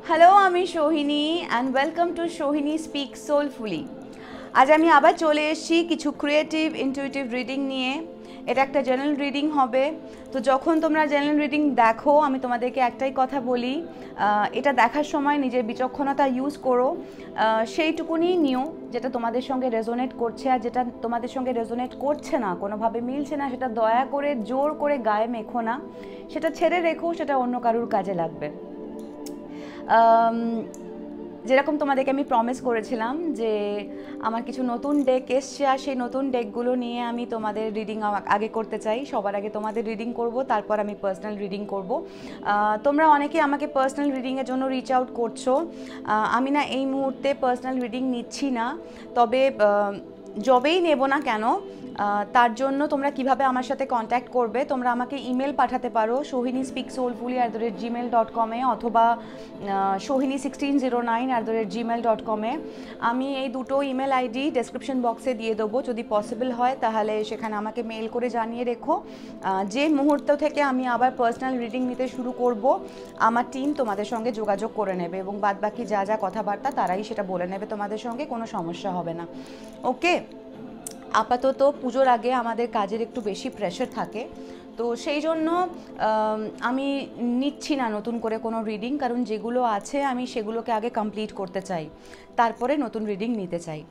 Hello, আমি Sohini and welcome to Sohini speak soulfully. আজ আমি আবার চলে এসেছি কিছু ক্রিয়েটিভ ইনটিউটিভ রিডিং নিয়ে। এটা একটা জেনারেল রিডিং হবে। তো যখন তোমরা জেনারেল রিডিং দেখো, আমি তোমাদেরকে একটাই কথা বলি, এটা দেখার সময় নিজের বিচক্ষণতা ইউজ করো। সেইটুকুনি নিও যেটা তোমাদের সঙ্গে রেজোনেট করছে, আর যেটা তোমাদের সঙ্গে রেজোনেট করছে না, কোনোভাবে মিলছে না, সেটা দয়া করে জোর করে গায়ে মেখো না, সেটা ছেড়ে রেখো, সেটা অন্য কারুর কাজে লাগবে। যেরকম তোমাদেরকে আমি প্রমিস করেছিলাম যে আমার কিছু নতুন ডেক এসছে, আর সেই নতুন ডেকগুলো নিয়ে আমি তোমাদের রিডিং আগে করতে চাই। সবার আগে তোমাদের রিডিং করব, তারপর আমি পার্সোনাল রিডিং করব। তোমরা অনেকেই আমাকে পার্সোনাল রিডিংয়ের জন্য রিচ আউট করছো। আমি না এই মুহূর্তে পার্সোনাল রিডিং নিচ্ছি না, তবে যবেই নেব না কেন, তার জন্য তোমরা কিভাবে আমার সাথে কন্ট্যাক্ট করবে, তোমরা আমাকে ইমেল পাঠাতে পারো sohini@gmail.com অথবা sohini1609@gmail.com। আমি এই দুটো ইমেল আইডি ডেসক্রিপশন বক্সে দিয়ে দেবো। যদি পসিবল হয় তাহলে সেখানে আমাকে মেল করে জানিয়ে রেখো। যে মুহূর্ত থেকে আমি আবার পার্সোনাল রিডিং নিতে শুরু করব, আমার টিম তোমাদের সঙ্গে যোগাযোগ করে নেবে এবং বাদবাকি যা যা কথাবার্তা তারাই সেটা বলে নেবে তোমাদের সঙ্গে, কোনো সমস্যা হবে না। ওকে, আপাতত পুজোর আগে আমাদের কাজের একটু বেশি প্রেশার থাকে, তো সেই জন্য আমি নিচ্ছি না নতুন করে কোনো রিডিং, কারণ যেগুলো আছে আমি সেগুলোকে আগে কমপ্লিট করতে চাই, তারপরে নতুন রিডিং নিতে চাই।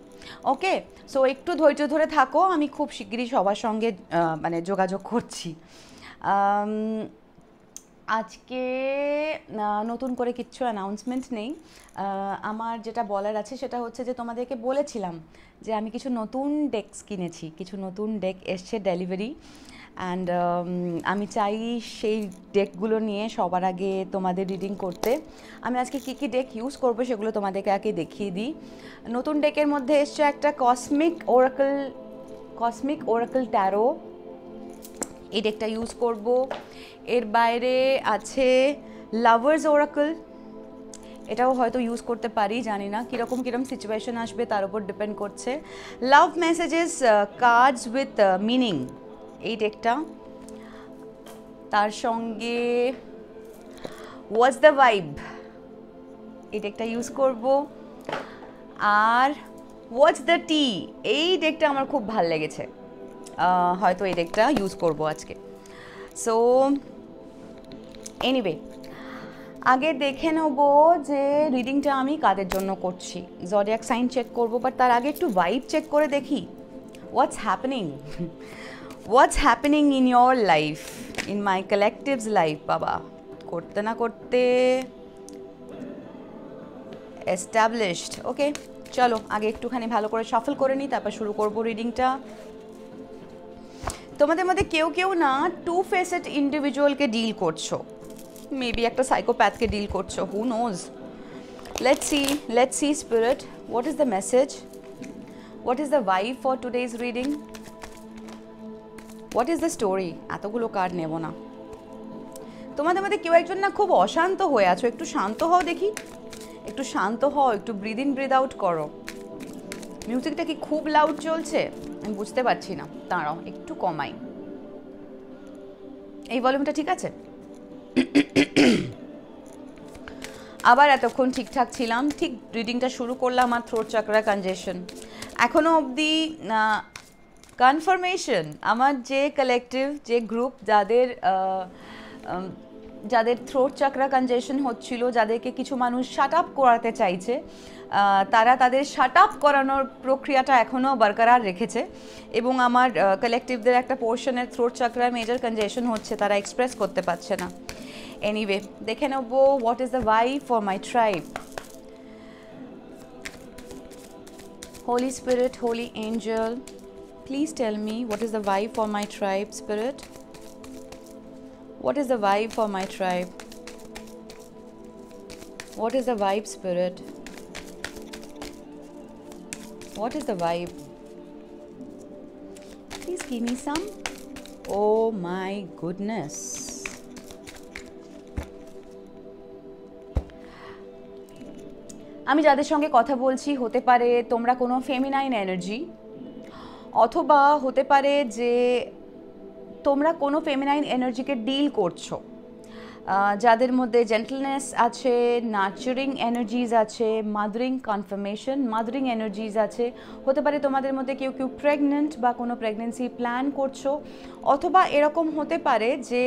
ওকে, সো একটু ধৈর্য ধরে থাকো, আমি খুব শিগগিরই সবার সঙ্গে যোগাযোগ করছি। আজকে নতুন করে কিচ্ছু অ্যানাউন্সমেন্ট নেই। আমার যেটা বলার আছে সেটা হচ্ছে যে তোমাদেরকে বলেছিলাম যে আমি কিছু নতুন ডেকস কিনেছি, কিছু নতুন ডেক এসছে ডেলিভারি, অ্যান্ড আমি চাই সেই ডেকগুলো নিয়ে সবার আগে তোমাদের রিডিং করতে। আমি আজকে কী কী ডেক ইউজ করবো সেগুলো তোমাদেরকে আগে দেখিয়ে দিই। নতুন ডেকের মধ্যে এসছে একটা কসমিক ওরাকল ট্যারো, এই ডেকটা ইউজ করব। এর বাইরে আছে লাভার্স ওরাকল, এটাও হয়তো ইউজ করতে পারি, জানি না কীরকম সিচুয়েশন আসবে তার উপর ডিপেন্ড করছে। লাভ মেসেজেস কার্ডস উইথ মিনিং, এই ডেকটা। তার সঙ্গে হোয়াটস দ্য ভাইব, এই ডেকটা ইউজ করব। আর হোয়াটস দ্য টি, এই ডেকটা আমার খুব ভাল লেগেছে, হয়তো এই ডেকটা ইউজ করব আজকে। সো এনিওয়ে, আগে দেখে নেব যে রিডিংটা আমি কাদের জন্য করছি। জডিয়াক সাইন চেক করব, বাট তার আগে একটু ভাইব চেক করে দেখি what's happening in your life, in my collective's life. বাবা, করতে না করতে এস্টাবলিশড। ওকে, চলো আগে একটুখানি ভালো করে শাফল করে নিই, তারপর শুরু করব রিডিংটা। তোমাদের মধ্যে কেউ কেউ না টু ফেসেড ইন্ডিভিজুয়ালকে ডিল করছো, মেবি একটা সাইকোপ্যাথকে ডিল করছো, who knows. Let's see spirit, what is the message, what is the vibe for today's reading, what is the story। এতগুলো কার্ড নেব না। তোমাদের মধ্যে কেউ একজন না খুব অশান্ত হয়ে আছো, একটু শান্ত হও দেখি, একটু শান্ত হও, একটু ব্রিদ ইন ব্রিদ আউট করো। মিউজিকটা কি খুব লাউড চলছে? আমি বুঝতে পারছি না, দাঁড়াও একটু কমাই। এই ভলিউমটা ঠিক আছে? আবার এতক্ষণ ঠিকঠাক ছিলাম, ঠিক রিডিংটা শুরু করলাম আর থ্রোট চাকরা কনজেশন। এখনও অবধি কনফার্মেশন, আমার যে কালেকটিভ, যে গ্রুপ, যাদের থ্রোট চাকরা কনজেশন হচ্ছিল, যাদেরকে কিছু মানুষ শাট আপ করাতে চাইছে, তারা তাদের শাট আপ করানোর প্রক্রিয়াটা এখনও বরকরার রেখেছে, এবং আমার কালেকটিভদের একটা পোর্শনের থ্রোট চাকরা মেজর কনজেশন হচ্ছে, তারা এক্সপ্রেস করতে পারছে না। এনিওয়ে, দেখে নেবো what is the vibe for my tribe. Holy spirit, holy angel, please tell me what is the vibe for my tribe, spirit, what is the vibe for my tribe, what is the vibe, spirit, what is the vibe, please give me some, oh my goodness। আমি যাদের সঙ্গে কথা বলছি, হতে পারে তোমরা কোনো feminine energy, অথবা হতে পারে যে তোমরা কোনো ফেমিনাইন এনার্জিকে ডিল করছো। যাদের মধ্যে জেন্টলনেস আছে, নার্চারিং এনার্জিজ আছে, মাদারিং কনফার্মেশন, মাদারিং এনার্জিজ আছে। হতে পারে তোমাদের মধ্যে কেউ কেউ প্রেগনেন্ট বা কোনো প্রেগনেন্সি প্ল্যান করছো, অথবা এরকম হতে পারে যে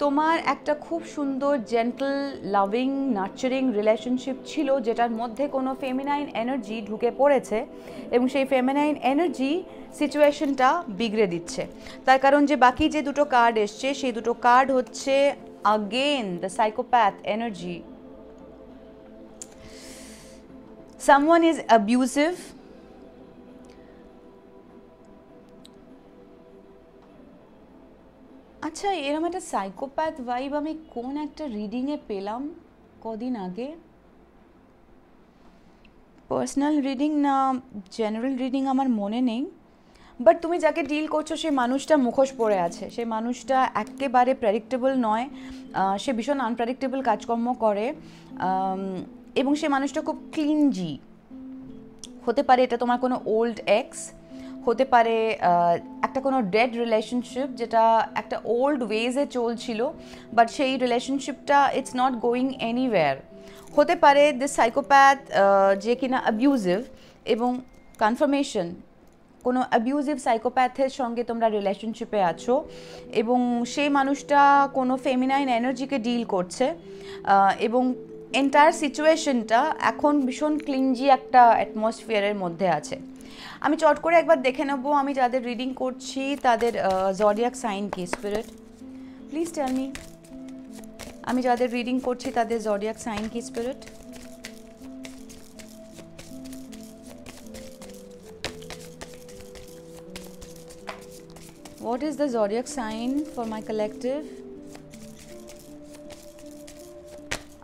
তোমার একটা খুব সুন্দর জেন্টল লাভিং নার্চারিং রিলেশনশিপ ছিল, যেটার মধ্যে কোনো ফেমিনাইন এনার্জি ঢুকে পড়েছে এবং সেই ফেমিনাইন এনার্জি সিচুয়েশনটা বিগড়ে দিচ্ছে। তার কারণ যে বাকি যে দুটো কার্ড এসছে সেই দুটো কার্ড হচ্ছে again the psychopath energy. Someone is abusive. আচ্ছা, এরকম একটা সাইকোপ্যাথ ভাইব আমি কোন একটা রিডিংয়ে পেলাম কদিন আগে, পার্সোনাল রিডিং না জেনারেল রিডিং আমার মনে নেই, বাট তুমি যাকে ডিল করছো সেই মানুষটা মুখোশ পড়ে আছে, সেই মানুষটা একেবারে প্রেডিক্টেবল নয়, সে ভীষণ আনপ্রেডিক্টেবল কাজকর্ম করে এবং সে মানুষটা খুব ক্লিনজি। হতে পারে এটা তোমার কোনো ওল্ড এক্স, হতে পারে একটা কোনো ডেড রিলেশনশিপ যেটা একটা ওল্ড ওয়েজে চলছিল, বাট সেই রিলেশনশিপটা ইটস নট গোয়িং এনিওয়্যার। হতে পারে দিস সাইকোপ্যাথ যে কিনা অ্যাবিউজিভ, এবং কনফার্মেশন কোনো অ্যাবিউজিভ সাইকোপ্যাথের সঙ্গে তোমরা রিলেশনশিপে আছো এবং সেই মানুষটা কোনো ফেমিনাইন এনার্জিকে ডিল করছে এবং এন্টায়ার সিচুয়েশনটা এখন ভীষণ ক্লিনজি একটা অ্যাটমসফিয়ারের মধ্যে আছে। আমি চট করে একবার দেখে নেব আমি যাদের রিডিং করছি তাদের জডিয়াক সাইন কি। স্পিরিট প্লিজ টেল মি, আমি যাদের রিডিং করছি তাদের জডিয়াক সাইন কি। Spirit what is the zodiac sign for my collective?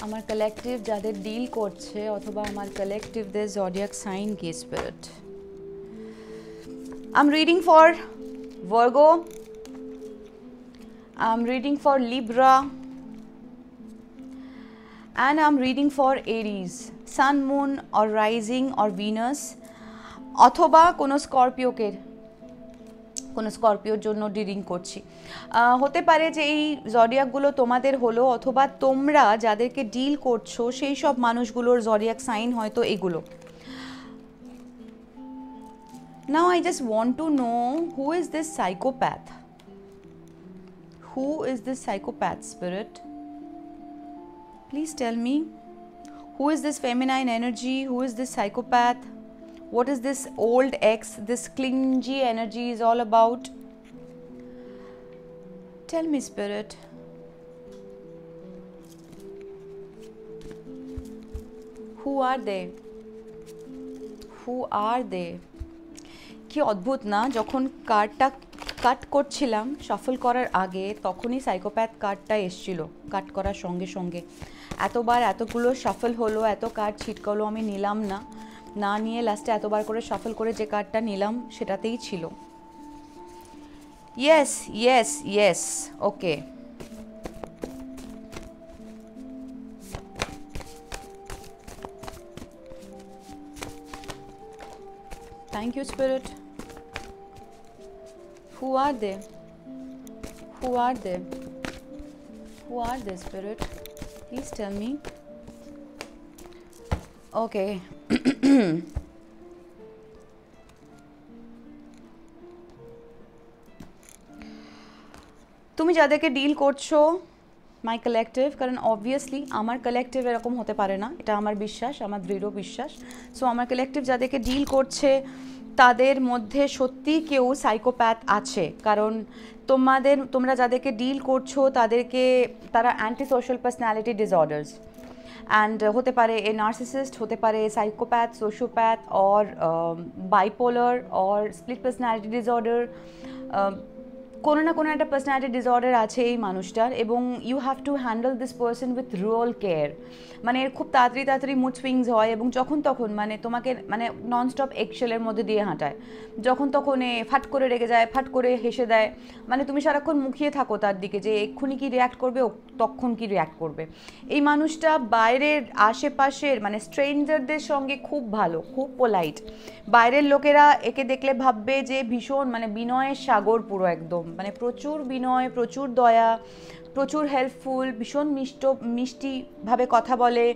আমার কালেকটিভ যাদের ডিল করছে অথবা আমার কালেকটিভদের জডিয়াক সাইন কি। Spirit I'm reading for Virgo, I'm reading for Libra, and I'm reading for Aries, Sun, Moon or Rising or Venus, অথবা কোনো স্করপিওকে, কোনো স্করপিওর জন্য রিডিং করছি। হতে পারে যে এই জডিয়াকগুলো তোমাদের হলো, অথবা তোমরা যাদেরকে ডিল করছো সেই সব মানুষগুলোর জডিয়াক সাইন হয়তো এগুলো। Now I just want to know who is this psychopath? Who is this psychopath, Spirit? Please tell me. Who is this feminine energy? Who is this psychopath? What is this old ex, this clingy energy is all about? Tell me, Spirit. Who are they? Who are they? কি অদ্ভুত না, যখন কার্ডটা কাট করছিলাম shuffle করার আগে তখনই psychopath কার্ডটা এসছিল কাট করার সঙ্গে সঙ্গে। এতবার এতগুলো শাফল হলো, এত কার্ড ছিটকালো, আমি নিলাম না, না নিয়ে লাস্টে এতবার করে শাফল করে যে কার্ডটা নিলাম সেটাতেই ছিল। Yes yes yes, okay. Thank you, Spirit. Who are they? Who are they? Who are they, Spirit? Please tell me. Okay. তুমি যাদেরকে ডিল করছো মাই কালেকটিভ, কারণ অবভিয়াসলি আমার কালেকটিভ এরকম হতে পারে না, এটা আমার বিশ্বাস, আমার দৃঢ় বিশ্বাস। সো আমার কালেকটিভ যাদেরকে ডিল করছে তাদের মধ্যে সত্যি কেউ সাইকোপ্যাথ আছে, কারণ তোমরা যাদেরকে ডিল করছো তারা anti social personality disorders, and হতে পারে এ নার্সিসিস্ট, হতে পারে psychopath, sociopath or bipolar or split personality disorder, কোনো না কোনো একটা পার্সোনালিটি ডিসঅর্ডার আছে এই মানুষটার, এবং you have to handle this person with real care. মানে খুব তাড়াতাড়ি মুড সুইংস হয় এবং যখন তখন মানে তোমাকে মানে ননস্টপ এক্সেলের মধ্যে দিয়ে হাঁটায়, যখন তখন ফাট করে রেগে যায়, ফাট করে হেসে দেয়, মানে তুমি সারাক্ষণ মুখিয়ে থাকো তার দিকে যে এক্ষুনি কি রিয়্যাক্ট করবে, তখন কি রিয়্যাক্ট করবে। এই মানুষটা বাইরের আশেপাশের মানে স্ট্রেঞ্জারদের সঙ্গে খুব ভালো, খুব পোলাইট, বাইরের লোকেরা একে দেখলে ভাববে যে ভীষণ মানে বিনয়ের সাগর পুরো একদম, মানে প্রচুর বিনয়, প্রচুর দয়া, প্রচুর হেল্পফুল, ভীষণ মিষ্টিভাবে কথা বলে,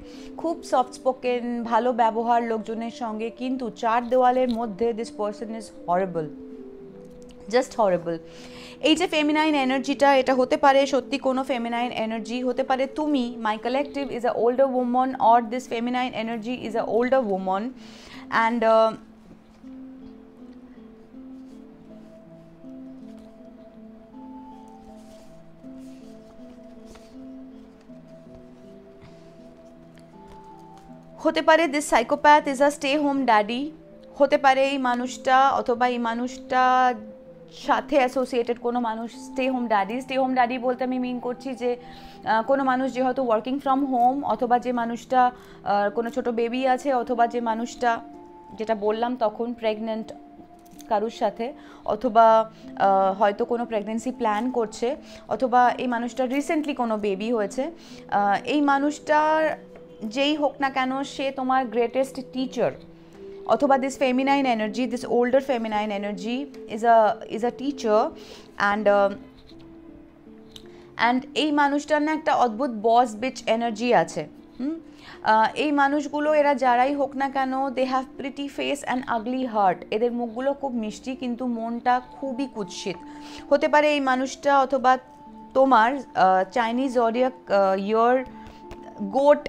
খুব সফট স্পোকেন, ভালো ব্যবহার লোকজনের সঙ্গে, কিন্তু চার দেওয়ালের মধ্যে this person is horrible, just horrible. এই যে ফেমিনাইন এনার্জিটা, এটা হতে পারে সত্যি কোনো ফেমিনাইন এনার্জি, হতে পারে তুমি, my collective is a older woman or this feminine energy is a older woman and হতে পারে this psychopath is a stay home daddy, হতে পারে এই মানুষটা অথবা এই মানুষটা সাথে অ্যাসোসিয়েটেড কোনো মানুষ স্টে হোম ড্যাডি বলতে আমি মিন করছি যে কোনো মানুষ যে হয়তো ওয়ার্কিং ফ্রম হোম, অথবা যে মানুষটা কোনো ছোট বেবি আছে, অথবা যে মানুষটা যেটা বললাম তখন প্রেগনেন্ট কারুর সাথে, অথবা হয়তো কোনো প্রেগনেন্সি প্ল্যান করছে, অথবা এই মানুষটার রিসেন্টলি কোনো বেবি হয়েছে। এই মানুষটার যেই হোক না কেন সে তোমার গ্রেটেস্ট টিচার, অথবা this feminine energy, this older feminine energy is a teacher and এই মানুষটার না একটা অদ্ভুত বস বিচ এনার্জি আছে। এই মানুষগুলো এরা যারাই হোক না কেন, they have pretty face and ugly heart, এদের মুখগুলো খুব মিষ্টি কিন্তু মনটা খুবই কুৎসিত। হতে পারে এই মানুষটা অথবা তোমার চাইনিজ জোডিয়াক ইয়ার গোট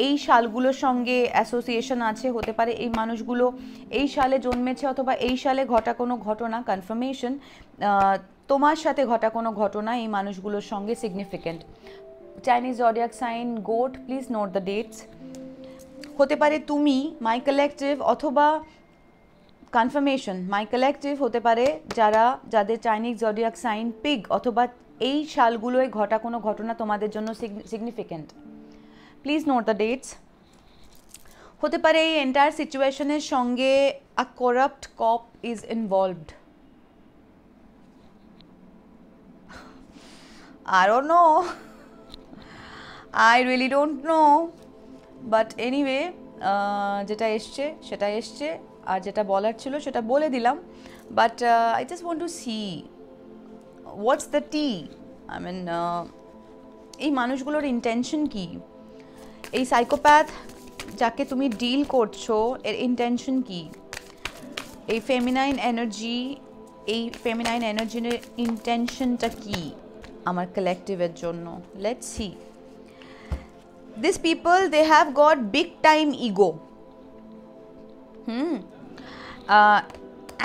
এই সালগুলোর সঙ্গে অ্যাসোসিয়েশন আছে, হতে পারে এই মানুষগুলো এই সালে জন্মেছে, অথবা এই সালে ঘটা কোনো ঘটনা, কনফার্মেশন তোমার সাথে ঘটা কোনো ঘটনা এই মানুষগুলোর সঙ্গে significant. Chinese zodiac sign goat, please note the dates. হতে পারে তুমি, মাই কালেকটিভ, অথবা কনফার্মেশন মাই কালেকটিভ হতে পারে যাদের চাইনিজ জোডিয়াক সাইন পিগ, অথবা এই সালগুলোয় ঘটা কোনো ঘটনা তোমাদের জন্য significant. Please note the dates. হতে পারে এই এন্টায়ার সিচুয়েশনের সঙ্গে a corrupt cop is involved. I don't know. I really don't know. But anyway, যেটা এসছে সেটা এসছে, আর যেটা বলার ছিল সেটা বলে দিলাম। But I just want to see what's the tea. I mean, এই মানুষগুলোর ইন্টেনশন কি? এই সাইকোপ্যাথ যাকে তুমি ডিল করছো এর ইন্টেনশন কি? এই ফেমিনাইন এনার্জির ইন্টেনশনটা কি আমার কালেকটিভের জন্য? Let's see. This people, they have got big time ego.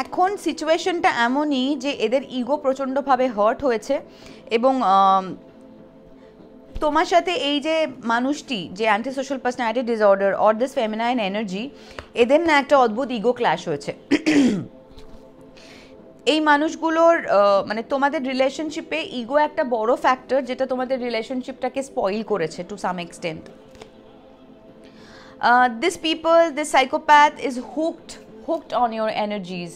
এখন সিচুয়েশনটা এমনই যে এদের ইগো প্রচণ্ডভাবে হার্ট হয়েছে, এবং তোমার সাথে এই যে মানুষটি, যে anti social personality disorder or this feminine energy, এদের না একটা অদ্ভুত ইগো ক্ল্যাশ হয়েছে। এই মানুষগুলোর মানে তোমাদের রিলেশনশিপে ইগো একটা বড় ফ্যাক্টর, যেটা তোমাদের রিলেশনশিপটাকে স্পয়েল করেছে to some extent. This people, this psychopath is hooked on your energies.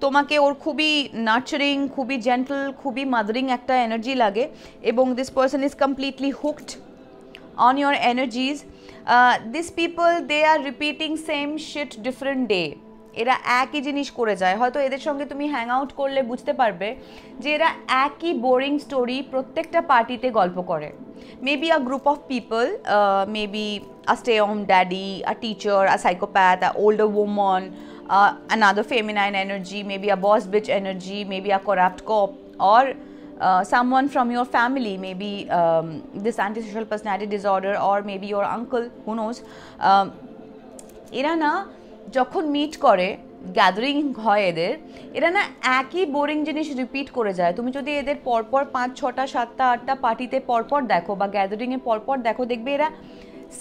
তোমাকে ওর খুবই নার্চারিং, খুবই জেন্টল, খুবই মাদারিং একটা এনার্জি লাগে, এবং this person is completely hooked on your energies. This people, they are repeating same shit different day. এরা একই জিনিস করে যায়। হয়তো এদের সঙ্গে তুমি হ্যাং আউট করলে বুঝতে পারবে যে এরা একই বোরিং স্টোরি প্রত্যেকটা পার্টিতে গল্প করে। Maybe a group of people, maybe a stay home daddy, a teacher, a psychopath, a older woman, another feminine energy, maybe a boss bitch energy, maybe a corrupt cop, or someone from your family, maybe this antisocial personality disorder, or maybe your uncle, who knows. এরা না যখন meet করে, gathering হয় এদের, এরা না একই boring জিনিস রিপিট করে যায়। তুমি যদি এদের পরপর 5, 6টা, 7টা, 8টা পার্টিতে পরপর দেখো বা গ্যাদারিংয়ে পরপর দেখো, দেখবে এরা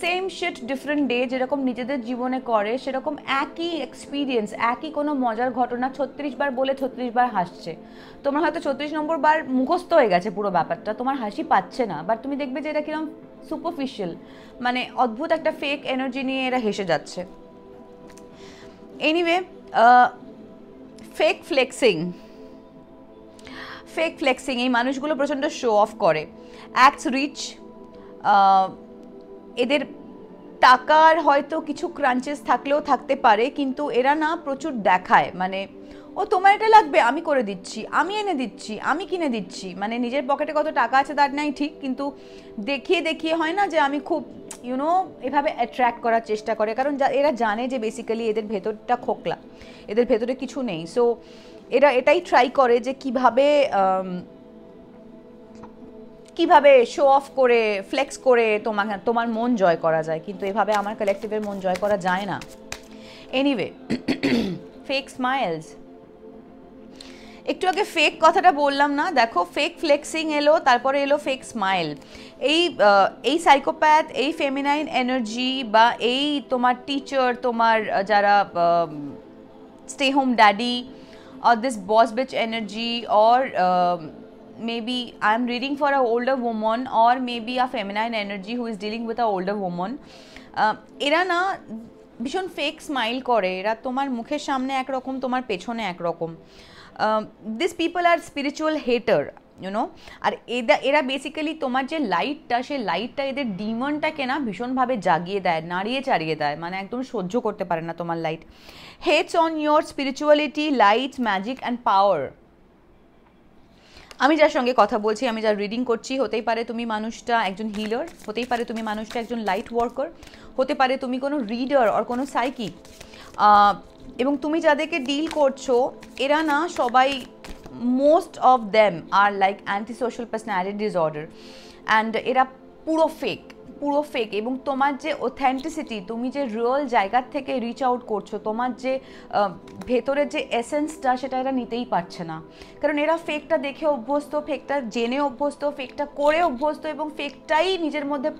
সেম শিট ডিফারেন্ট ডে যেরকম নিজেদের জীবনে করে, সেরকম একই এক্সপিরিয়েন্স, একই কোনো মজার ঘটনা 36 বার বলে 36 বার হাসছে। তোমার হয়তো 34 নম্বর বার মুখস্থ হয়ে গেছে পুরো ব্যাপারটা, তোমার হাসি পাচ্ছে না, বাট তুমি দেখবে যে এটা কিরকম সুপারফিশিয়াল, মানে অদ্ভুত একটা ফেক এনার্জি নিয়ে এরা হেসে যাচ্ছে। এনিওয়ে, ফেক ফ্লেক্সিং এই মানুষগুলো প্রচণ্ড শো অফ করে, অ্যাক্টস রিচ। এদের টাকার হয়তো কিছু ক্রাঞ্চেস থাকলেও থাকতে পারে, কিন্তু এরা না প্রচুর দেখায়, মানে ও তোমার এটা লাগবে, আমি করে দিচ্ছি, আমি এনে দিচ্ছি, আমি কিনে দিচ্ছি, মানে নিজের পকেটে কত টাকা আছে তার নাই ঠিক, কিন্তু দেখিয়ে দেখিয়ে হয় না যে আমি খুব এভাবে অ্যাট্রাক্ট করার চেষ্টা করে, কারণ এরা জানে যে বেসিক্যালি এদের ভেতরটা খোকলা, এদের ভেতরে কিছু নেই। সো এরা এটাই ট্রাই করে যে কিভাবে শো অফ করে, ফ্লেক্স করে তোমার মন জয় করা যায়, কিন্তু এভাবে আমার কালেকটিভের মন জয় করা যায় না। এনিওয়ে, ফেক স্মাইলস, একটু আগে ফেক কথাটা বললাম না, দেখো ফেক ফ্লেক্সিং এলো, তারপরে এলো ফেক স্মাইল। এই সাইকোপ্যাথ, এই ফেমিনাইন এনার্জি, বা এই তোমার টিচার, তোমার যারা stay home daddy, or this boss bitch energy, or maybe I'm reading for a older woman, or maybe a feminine energy who is dealing with a older woman, এরা না ভীষণ fake smile করে, এরা তোমার মুখের সামনে একরকম, তোমার পেছনে একরকম। This people are spiritual hater, আর এরা বেসিক্যালি তোমার যে লাইটটা, সেই লাইটটা এদের ডিমনটাকে না ভীষণভাবে জাগিয়ে দেয়, নাড়িয়ে চাড়িয়ে দেয়, মানে একদম সহ্য করতে পারে না তোমার light. Hates on your spirituality, light, magic and power. আমি যার সঙ্গে কথা বলছি, আমি যার রিডিং করছি, হতেই পারে তুমি মানুষটা একজন হিলার, হতেই পারে তুমি মানুষটা একজন লাইট ওয়ার্কার, হতে পারে তুমি কোনো রিডার আর কোনো সাইকিক, এবং তুমি যাদেরকে ডিল করছো এরা না সবাই, most of them are like anti social personality disorder, and এরা পুরো ফেক, পুরো ফেক। এবং তোমার যে অথেন্টিসিটি, তুমি যে রিয়েল জায়গার থেকে রিচ আউট করছো, তোমার যে ভেতরের যে এসেন্সটা, সেটা এরা নিতেই পারছে না, কারণ এরা ফেকটা দেখে অভ্যস্ত, ফেকটা জেনে অভ্যস্ত, ফেকটা করে অভ্যস্ত, এবং ফেকটাই নিজের মধ্যে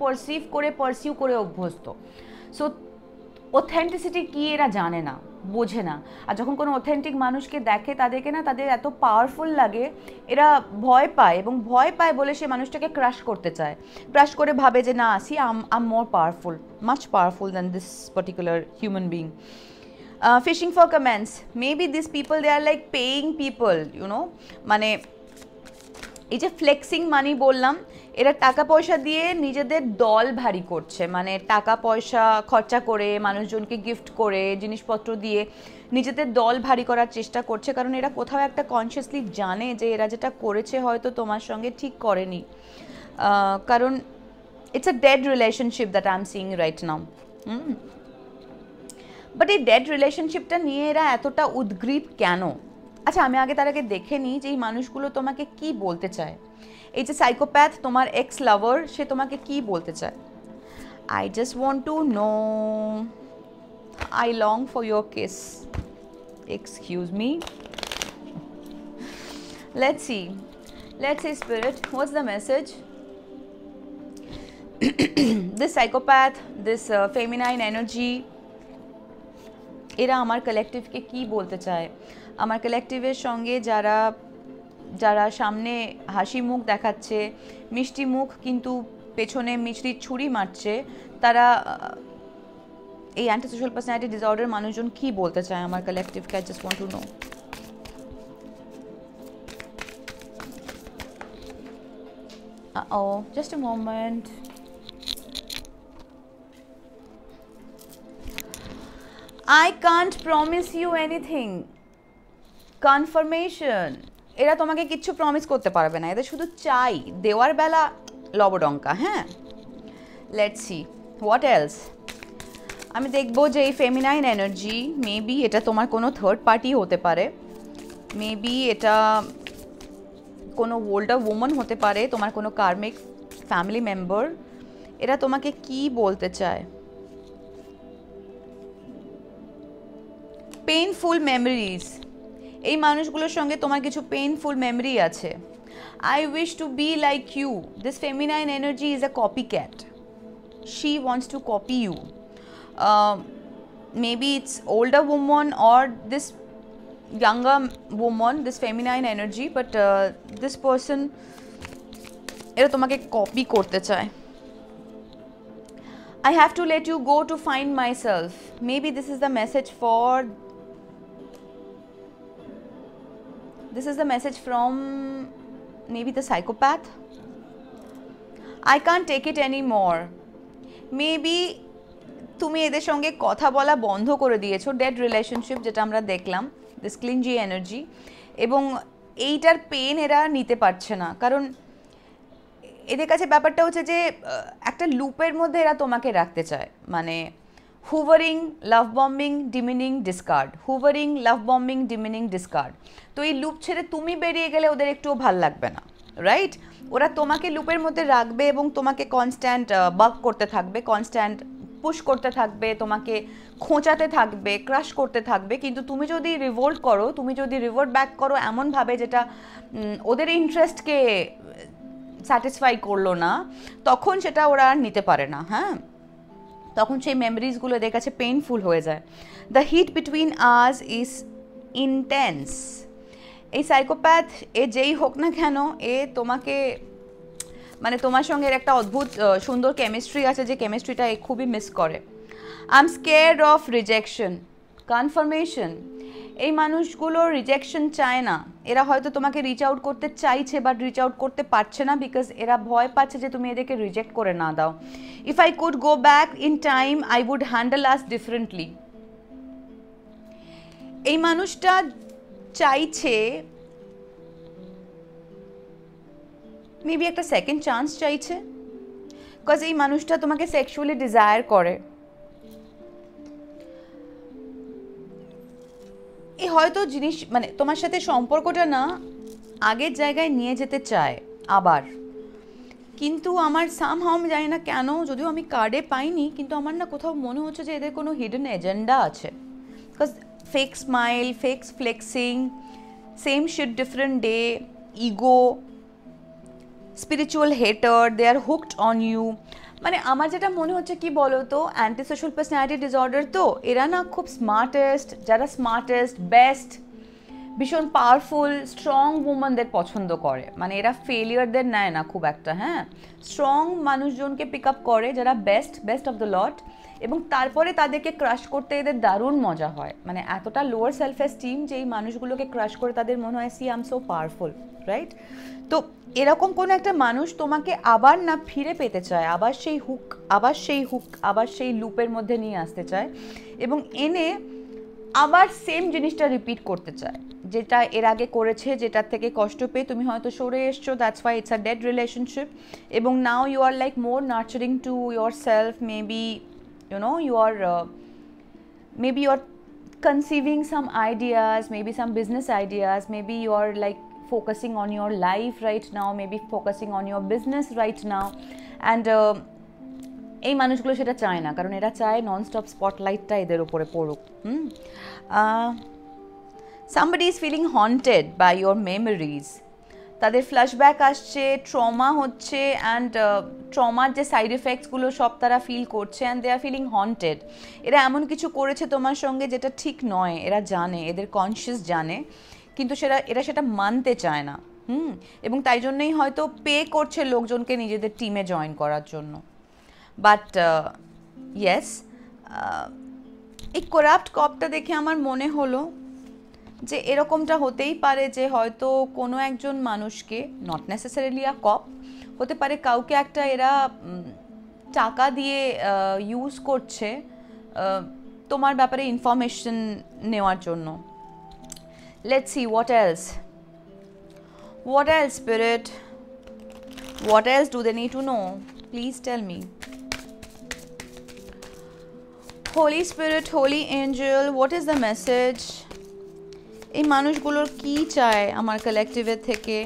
পারসিউ করে অভ্যস্ত। সো অথেন্টিসিটি কি এরা জানে না, বোঝে না। আর যখন কোনো অথেন্টিক মানুষকে দেখে, তাদেরকে না, তাদের এত পাওয়ারফুল লাগে, এরা ভয় পায়, এবং ভয় পায় বলে সে মানুষটাকে ক্রাশ করতে চায়, ক্রাশ করে ভাবে যে না, see I more powerful, much powerful than this particular human being. Fishing for comments, maybe this people they are like paying people, মানে এই যে ফ্লেক্সিং মানি বললাম, এরা টাকা পয়সা দিয়ে নিজেদের দল ভারী করছে, মানে টাকা পয়সা খরচা করে, মানুষজনকে গিফট করে, জিনিসপত্র দিয়ে নিজেদের দল ভারী করার চেষ্টা করছে, কারণ এরা কোথাও একটা কনসিয়াসলি জানে যে এরা যেটা করেছে হয়তো তোমার সঙ্গে ঠিক করেনি, কারণ it's a dead relationship that I am seeing right now. But এই ডেড রিলেশনশিপটা নিয়ে এরা এতটা উদ্গ্রীব কেন? আচ্ছা, আমি তার আগে দেখে নিই যে এই মানুষগুলো তোমাকে কি বলতে চায়। এই যে সাইকোপ্যাথ, তোমার এক্স লাভার, সে তোমাকে কি বলতে চায়? I just want to no, I long for your kiss, excuse me, let's see spirit, what's the message? This psychopath, this feminine energy, এরা আমার কালেকটিভকে কি বলতে চায়? আমার কালেকটিভের সঙ্গে যারা সামনে হাসি মুখ দেখাচ্ছে, মিষ্টি মুখ, কিন্তু পেছনে মিষ্টির ছুরি মারছে, তারা এই অ্যান্টি সোশ্যাল পার্সোনালিটি ডিসঅর্ডার মানুষজন কি বলতে চায় আমার কালেকটিভকে? I just want to know. Just a moment. I can't promise you anything. Confirmation. এরা তোমাকে কিচ্ছু প্রমিস করতে পারবে না, এদের শুধু চাই দেওয়ার বেলা লবডঙ্কা। হ্যাঁ, লেটস সি হোয়াট এলস। আমি দেখবো যে এই ফেমিনাইন এনার্জি, মেবি এটা তোমার কোনো থার্ড পার্টি হতে পারে, মেবি এটা কোনো ওল্ডার ওম্যান হতে পারে, তোমার কোনো কার্মিক ফ্যামিলি মেম্বার। এরা তোমাকে কি বলতে চায়? পেইনফুল মেমোরিজ, এই মানুষগুলোর সঙ্গে তোমার কিছু পেইনফুল মেমোরি আছে। I wish to be like you, this feminine energy is a copy cat, she wants to copy you. Maybe it's older woman or this younger woman, this feminine energy, but this person era tomake copy korte chaye. I have to let you go to find myself. Maybe this is the message from maybe the psychopath. I can't take it anymore. Maybe তুমি এদের সঙ্গে কথা বলা বন্ধ করে দিয়েছো, dead relationship যেটা আমরা দেখলাম, দিস ক্লিঞ্জি এনার্জি, এবং এইটার পেন এরা নিতে পারছে না, কারণ এদের কাছে ব্যাপারটা হচ্ছে যে একটা লুপের মধ্যে এরা তোমাকে রাখতে চায়, মানে হুভারিং, লাভ বম্বিং, ডিমিনিং, ডিসকার্ড, হুভারিং, লাভ বম্বিং, ডিমিনিং, ডিসকার্ড। তো এই লুপ ছেড়ে তুমি বেরিয়ে গেলে ওদের একটুও ভাল লাগবে না, রাইট? ওরা তোমাকে লুপের মধ্যে রাখবে এবং তোমাকে কনস্ট্যান্ট বাক করতে থাকবে, কনস্ট্যান্ট পুশ করতে থাকবে, তোমাকে খোঁচাতে থাকবে, ক্রাশ করতে থাকবে। কিন্তু তুমি যদি রিভোল্ট করো, তুমি যদি রিভোল্ট ব্যাক করো এমনভাবে যেটা ওদের ইন্টারেস্টকে স্যাটিসফাই করলো না, তখন সেটা ওরা আর নিতে পারে না। হ্যাঁ, তখন সেই মেমোরিজগুলো এদের কাছে পেইনফুল হয়ে যায়। The heat between us is intense. এই সাইকোপ্যাথ এ যেই হোক না কেন, এ তোমাকে মানে তোমার সঙ্গে এর একটা অদ্ভুত সুন্দর কেমিস্ট্রি আছে, যে কেমিস্ট্রিটা এ খুবই মিস করে। I am scared of rejection, confirmation. এই মানুষগুলো রিজেকশন চায় না, এরা হয়তো তোমাকে রিচ আউট করতে চাইছে বাট রিচ আউট করতে পারছে না, বিকজ এরা ভয় পাচ্ছে যে তুমি এদেরকে রিজেক্ট করে না দাও। If I could go back in time I would handle us differently. এই মানুষটা চাইছে মেবি একটা সেকেন্ড চান্স চাইছে, বিকজ এই মানুষটা তোমাকে সেক্সুয়ালি ডিজায়ার করে। এই হয়তো জিনিস মানে তোমার সাথে সম্পর্কটা না আগের জায়গায় নিয়ে যেতে চায় আবার, কিন্তু আমার সামহাও আমি জানি না কেন, যদিও আমি কার্ডে পাইনি, কিন্তু আমার না কোথাও মনে হচ্ছে যে এদের কোনো হিডেন এজেন্ডা আছে। Because fake smile, fake flexing, same shit different day, ego, spiritual hater, they are hooked on you. মানে আমার যেটা মনে হচ্ছে কি বলো তো, অ্যান্টি সোশ্যাল পার্সোনালিটি ডিসঅর্ডার, তো এরা না খুব স্মার্টেস্ট, যারা স্মার্টেস্ট, বেস্ট, ভীষণ পাওয়ারফুল, স্ট্রং উমেনদের পছন্দ করে। মানে এরা ফেলিয়ারদের নেয় না খুব একটা। হ্যাঁ, স্ট্রং মানুষজনকে পিক আপ করে, যারা বেস্ট অফ দ্য লট, এবং তারপরে তাদেরকে ক্রাশ করতে এদের দারুণ মজা হয়। মানে এতটা লোয়ার সেলফ এস্টিম যে এই মানুষগুলোকে ক্রাশ করে তাদের মনে হয় see I am so powerful, right? তো এরকম কোনো একটা মানুষ তোমাকে আবার না ফিরে পেতে চায়, আবার সেই হুক, আবার সেই লুপের মধ্যে নিয়ে আসতে চায়, এবং এনে আবার সেম জিনিসটা রিপিট করতে চায়, যেটা এর আগে করেছে, যেটার থেকে কষ্ট পেয়ে তুমি হয়তো সরে এসছো, that's why it's a dead relationship. এবং now you are like more nurturing to yourself, maybe you know you are maybe you are conceiving some ideas, maybe some business ideas, maybe you are like focusing on your life right now, maybe focusing on your business right now, and এই মানুষগুলো সেটা চায় না, কারণ এরা চায় nonstop স্পটলাইটটা এদের উপরে পড়ুক। somebody is feeling haunted by your memories, তাদের ফ্ল্যাশব্যাক আসছে, ট্রমা হচ্ছে, অ্যান্ড ট্রমার যে সাইড এফেক্টসগুলো সব তারা ফিল করছে, and they are feeling haunted. এরা এমন কিছু করেছে তোমার সঙ্গে যেটা ঠিক নয়, এরা জানে, এদের কনসিয়াস জানে, কিন্তু এরা সেটা মানতে চায় না। এবং তাই জন্যই হয়তো পে করছে লোকজনকে নিজেদের টিমে জয়েন করার জন্য। বাট ইয়েস, এই করাপ্ট কপটা দেখে আমার মনে হলো যে এরকমটা হতেই পারে যে হয়তো কোনো একজন মানুষকে, নট নেসেসারিলি আ কপ, হতে পারে কাউকে একটা এরা টাকা দিয়ে ইউজ করছে তোমার ব্যাপারে ইনফরমেশন নেওয়ার জন্য। Let's see what else, spirit, what else do they need to know? Please tell me. Holy spirit, holy angel, what is the message? এই মানুষগুলোর কি চায় আমার কালেকটিভের থেকে?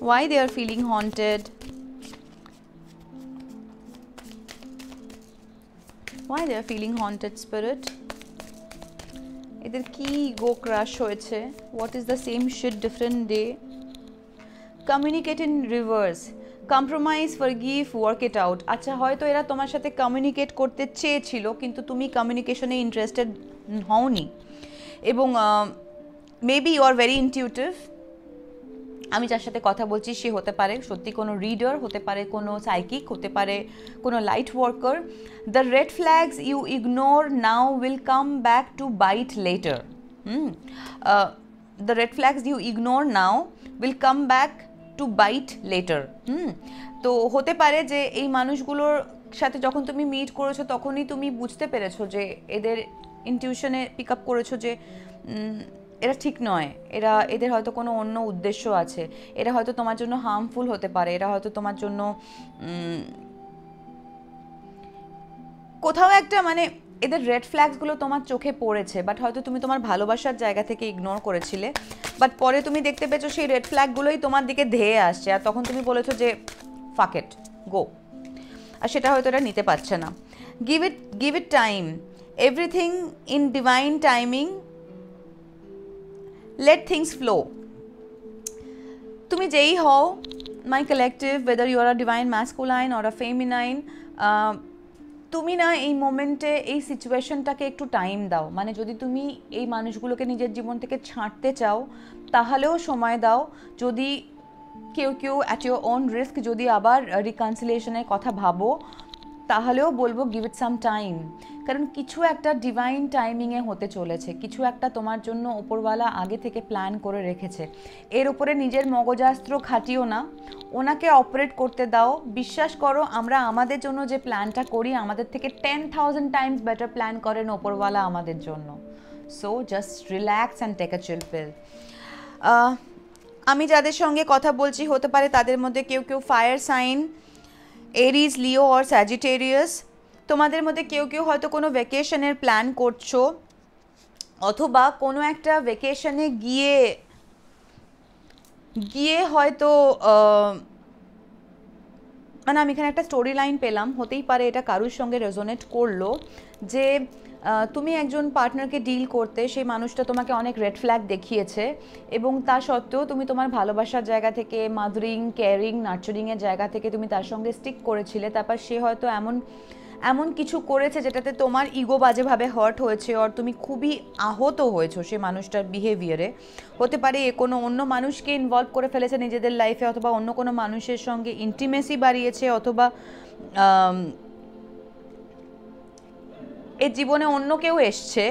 Why they are feeling haunted? Why they are feeling haunted, spirit? এদের কি গো crush হয়েছে? What is the same shit different day? Communicate in reverse. Compromise, forgive, work it out. আচ্ছা, হয়তো এরা তোমার সাথে কমিউনিকেট করতে চেয়েছিল, কিন্তু তুমি কমিউনিকেশনে ইন্টারেস্টেড হওনি, এবং maybe you are very intuitive. আমি যার সাথে কথা বলছি সে হতে পারে সত্যি কোনো রিডার, হতে পারে কোনো সাইকিক, হতে পারে কোনো light worker. The red flags you ignore now will come back to bite later. The red flags you ignore now will come back to bite later. তো হতে পারে যে এই মানুষগুলোর সাথে যখন তুমি মিট করেছো তখনই তুমি বুঝতে পেরেছো যে এদের ইনটিউশনে পিক আপ করেছো যে এরা ঠিক নয়, এদের হয়তো কোনো অন্য উদ্দেশ্য আছে, এরা হয়তো তোমার জন্য হার্মফুল হতে পারে, এরা হয়তো তোমার জন্য কোথাও একটা মানে এদের রেড ফ্ল্যাগসগুলো তোমার চোখে পড়েছে, বাট হয়তো তুমি তোমার ভালোবাসার জায়গা থেকে ইগনোর করেছিলে, বাট পরে তুমি দেখতে পেয়েছো সেই রেড ফ্ল্যাগগুলোই তোমার দিকে ধেয়ে আসছে, আর তখন তুমি বলেছো যে ফাক ইট, গো। আর সেটা হয়তো এটা নিতে পারছে না। Give it time, everything in divine timing, let things flow. তুমি যেই হও my collective, whether you are a divine masculine or a feminine, তুমি না এই মোমেন্টে এই সিচুয়েশনটাকে একটু টাইম দাও। মানে যদি তুমি এই মানুষগুলোকে নিজের জীবন থেকে ছাঁটতে চাও তাহলেও সময় দাও। যদি কেউ অ্যাট ইউর ওন রিস্ক যদি আবার রিকনসিলিয়েশনের কথা ভাবো, তাহলেও বলবো গিভ ইট সাম টাইম। কারণ কিছু একটা ডিভাইন টাইমিংয়ে হতে চলেছে, কিছু একটা তোমার জন্য ওপরওয়ালা আগে থেকে প্ল্যান করে রেখেছে। এর উপরে নিজের মগজাস্ত্র খাটিও না, ওনাকে অপারেট করতে দাও। বিশ্বাস করো, আমরা আমাদের জন্য যে প্ল্যানটা করি, আমাদের থেকে 10,000 টাইমস বেটার প্ল্যান করেন ওপরওয়ালা আমাদের জন্য। So just relax and take a chill pill. আমি যাদের সঙ্গে কথা বলছি, হতে পারে তাদের মধ্যে কেউ fire sign, Aries, Leo or Sagittarius. তোমাদের মধ্যে কেউ হয়তো কোনো ভ্যাকেশনের প্ল্যান করছো, অথবা কোনো একটা ভ্যাকেশনে গিয়ে হয়তো মানে আমি এখানে একটা স্টোরি লাইন পেলাম, হতেই পারে এটা কারুর সঙ্গে রেজোনেট করলো, যে তুমি একজন পার্টনারকে ডিল করতে, সেই মানুষটা তোমাকে অনেক রেড ফ্ল্যাগ দেখিয়েছে, এবং তা সত্ত্বেও তুমি তোমার ভালোবাসার জায়গা থেকে, মাদারিং, কেয়ারিং, নার্চারিংয়ের জায়গা থেকে তুমি তার সঙ্গে স্টিক করেছিলে। তারপর সে হয়তো এমন কিছু করেছে যেটাতে তোমার ইগো বাজেভাবে হার্ট হয়েছে, আর তুমি খুবই আহত হয়েছো সে মানুষটার বিহেভিয়ারে। হতে পারে কোনো অন্য মানুষকে ইনভলভ করে ফেলেছে নিজেদের লাইফে, অথবা অন্য কোনো মানুষের সঙ্গে ইন্টিমেসি বাড়িয়েছে, অথবা এর জীবনে অন্য কেউ এসছে,